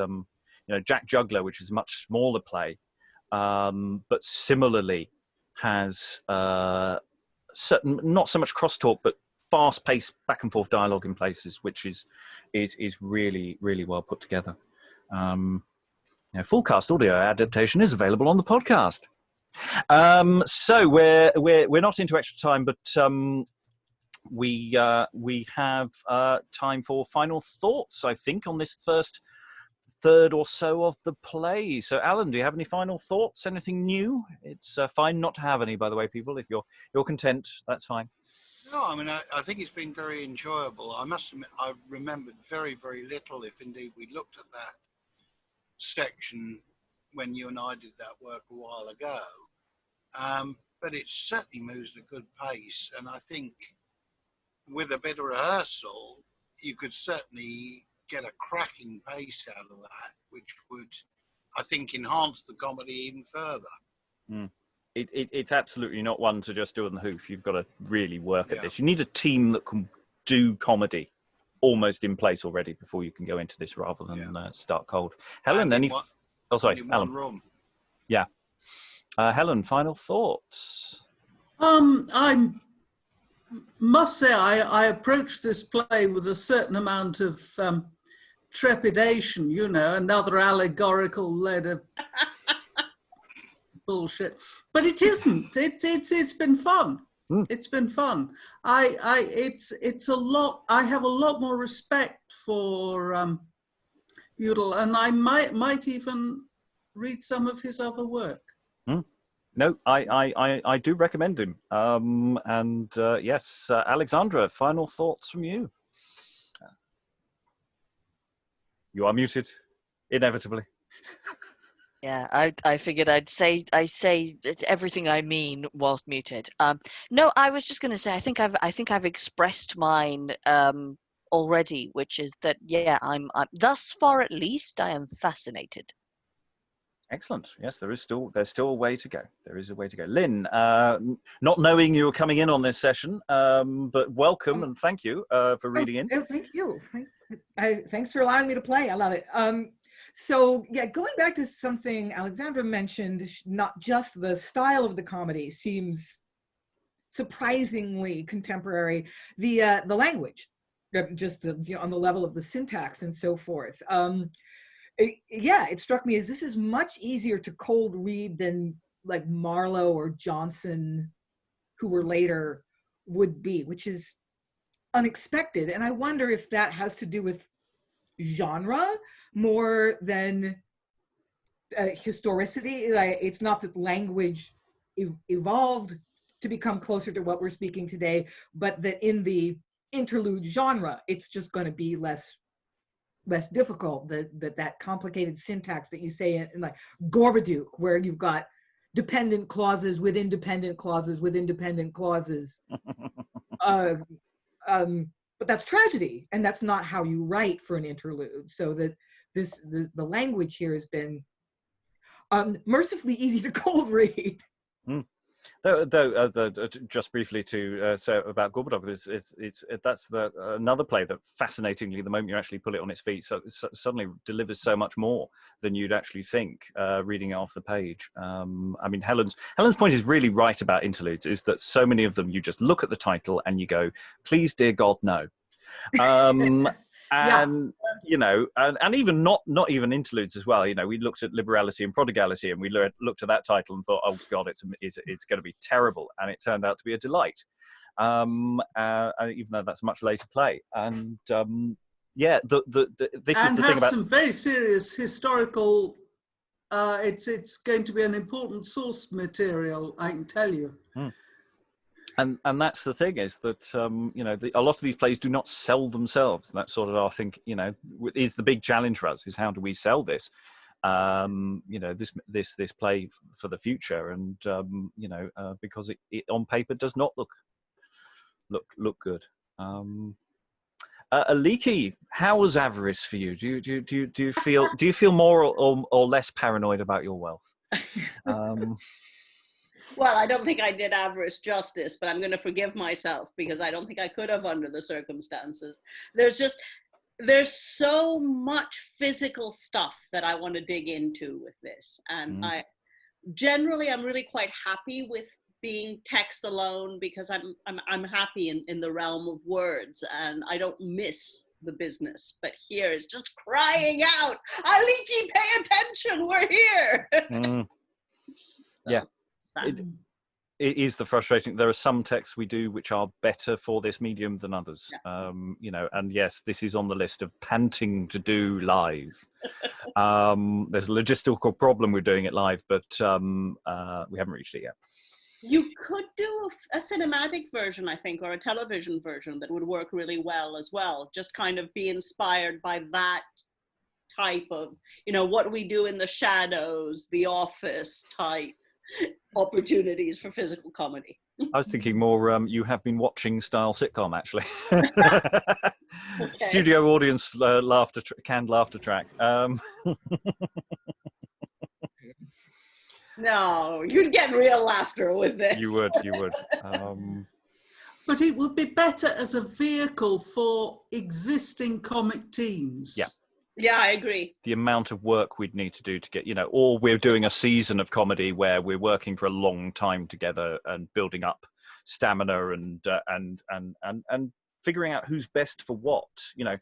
Jack Juggler, which is a much smaller play, but similarly has certain, not so much crosstalk, but fast-paced back and forth dialogue in places, which is really, really well put together. Full cast audio adaptation is available on the podcast. So we're not into extra time, but we have time for final thoughts, I think, on this first third or so of the play. So, Alan, do you have any final thoughts? Anything new? It's fine not to have any, by the way, people. If you're content, that's fine. No, I mean, I think it's been very enjoyable. I must admit, I've remembered very, very little, if indeed we looked at that section when you and I did that work a while ago. But it certainly moves at a good pace. And I think with a bit of rehearsal, you could certainly get a cracking pace out of that, which would, I think, enhance the comedy even further. Mm. It's absolutely not one to just do on the hoof. You've got to really work at this. You need a team that can do comedy almost in place already before you can go into this, rather than start cold. Helen, Alan. Room. Yeah. Helen, final thoughts? I must say I approached this play with a certain amount of trepidation, another allegorical lead of bullshit. But it isn't. It's been fun. It's been fun. It's a lot. I have a lot more respect for Udall, and I might even read some of his other work. No, I do recommend him. Yes, Alexandra, final thoughts from you. You are muted, inevitably. Yeah, I figured I say everything I mean whilst muted. No, I was just going to say I think I've expressed mine already, which is that I'm thus far at least I am fascinated. Excellent. Yes, there's still a way to go. There is a way to go. Lynn, not knowing you were coming in on this session, but welcome and thank you for reading in. Oh, thank you. Thanks for allowing me to play. I love it. So going back to something Alexandra mentioned, not just the style of the comedy seems surprisingly contemporary. The language, just on the level of the syntax and so forth. It struck me as this is much easier to cold read than like Marlowe or Johnson, who were later, would be, which is unexpected. And I wonder if that has to do with genre more than historicity. It's not that language evolved to become closer to what we're speaking today, but that in the interlude genre, it's just going to be less difficult. That complicated syntax that you say in like Gorbaduc, where you've got dependent clauses with independent clauses with independent clauses. But that's tragedy, and that's not how you write for an interlude. So that the language here has been mercifully easy to cold read. Though, just briefly to say about Gorbaduc, that's another play that fascinatingly, the moment you actually put it on its feet, so it suddenly delivers so much more than you'd actually think reading it off the page. I mean, Helen's point is really right about interludes, is that so many of them you just look at the title and you go, please, dear God, no. And and even not even interludes as well. We looked at Liberality and Prodigality, and we looked at that title and thought, oh God, it's going to be terrible, and it turned out to be a delight. Even though that's a much later play, and this is the thing about some very serious historical. It's going to be an important source material, I can tell you. And that's the thing, is that a lot of these plays do not sell themselves. And that's sort of, I think, is the big challenge for us, is how do we sell this, this play for the future, and because it on paper does not look good. Aliki, how was Avarice for you? Do you feel more or less paranoid about your wealth? Well, I don't think I did Avarice justice, but I'm going to forgive myself because I don't think I could have under the circumstances. There's so much physical stuff that I want to dig into with this. And I'm really quite happy with being text alone because I'm happy in the realm of words and I don't miss the business. But here it's just crying out, Aliki, pay attention, we're here. Yeah. It is the frustrating. There are some texts we do which are better for this medium than others. Yeah. You know, and yes, this is on the list of panting to do live. There's a logistical problem with doing it live, but we haven't reached it yet. You could do a cinematic version, I think, or a television version that would work really well as well. Just kind of be inspired by that type of, you know, what we do in the shadows, The Office type opportunities for physical comedy. I was thinking more You Have Been Watching style sitcom, actually. Okay. Studio audience canned laughter track. No, you'd get real laughter with this. You would. But it would be better as a vehicle for existing comic teams. Yeah. Yeah, I agree. The amount of work we'd need to do to get, you know, or we're doing a season of comedy where we're working for a long time together and building up stamina and figuring out who's best for what. You know,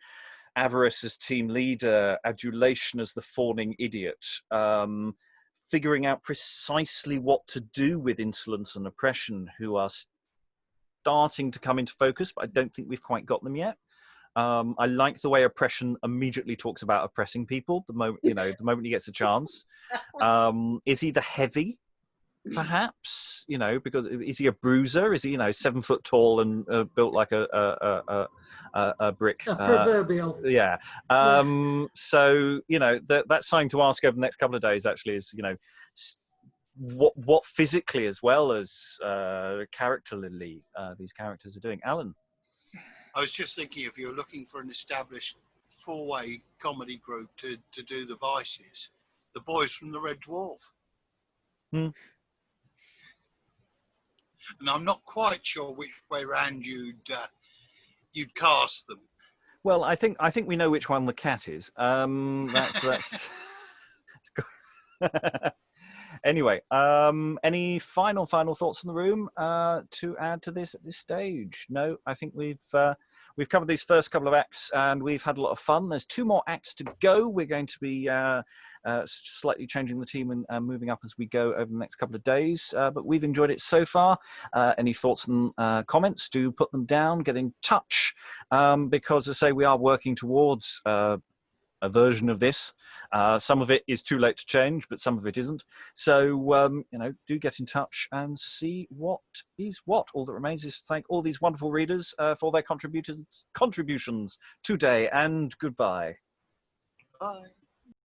Avarice as team leader, Adulation as the fawning idiot, figuring out precisely what to do with Insolence and Oppression, who are starting to come into focus, but I don't think we've quite got them yet. I like the way Oppression immediately talks about oppressing people the moment he gets a chance. Is he the heavy? Perhaps, you know, because is he a bruiser? Is he, you know, 7 foot tall and built like a brick? A proverbial. Yeah. So, you know, that's something to ask over the next couple of days. Actually, is, you know, what physically as well as characterly these characters are doing. Alan. I was just thinking, if you're looking for an established 4-way comedy group to do the Vices, the boys from the Red Dwarf. And I'm not quite sure which way round you'd cast them. Well, I think we know which one the cat is. That's Anyway, any final thoughts in the room to add to this at this stage? No, I think we've covered these first couple of acts and we've had a lot of fun. There's 2 more acts to go. We're going to be slightly changing the team and moving up as we go over the next couple of days. But we've enjoyed it so far. Any thoughts and comments, do put them down, get in touch, because as I say, we are working towards a version of this. Some of it is too late to change, but some of it isn't. So, you know, do get in touch and see what is what. All that remains is to thank all these wonderful readers for their contributions today, and goodbye. Bye.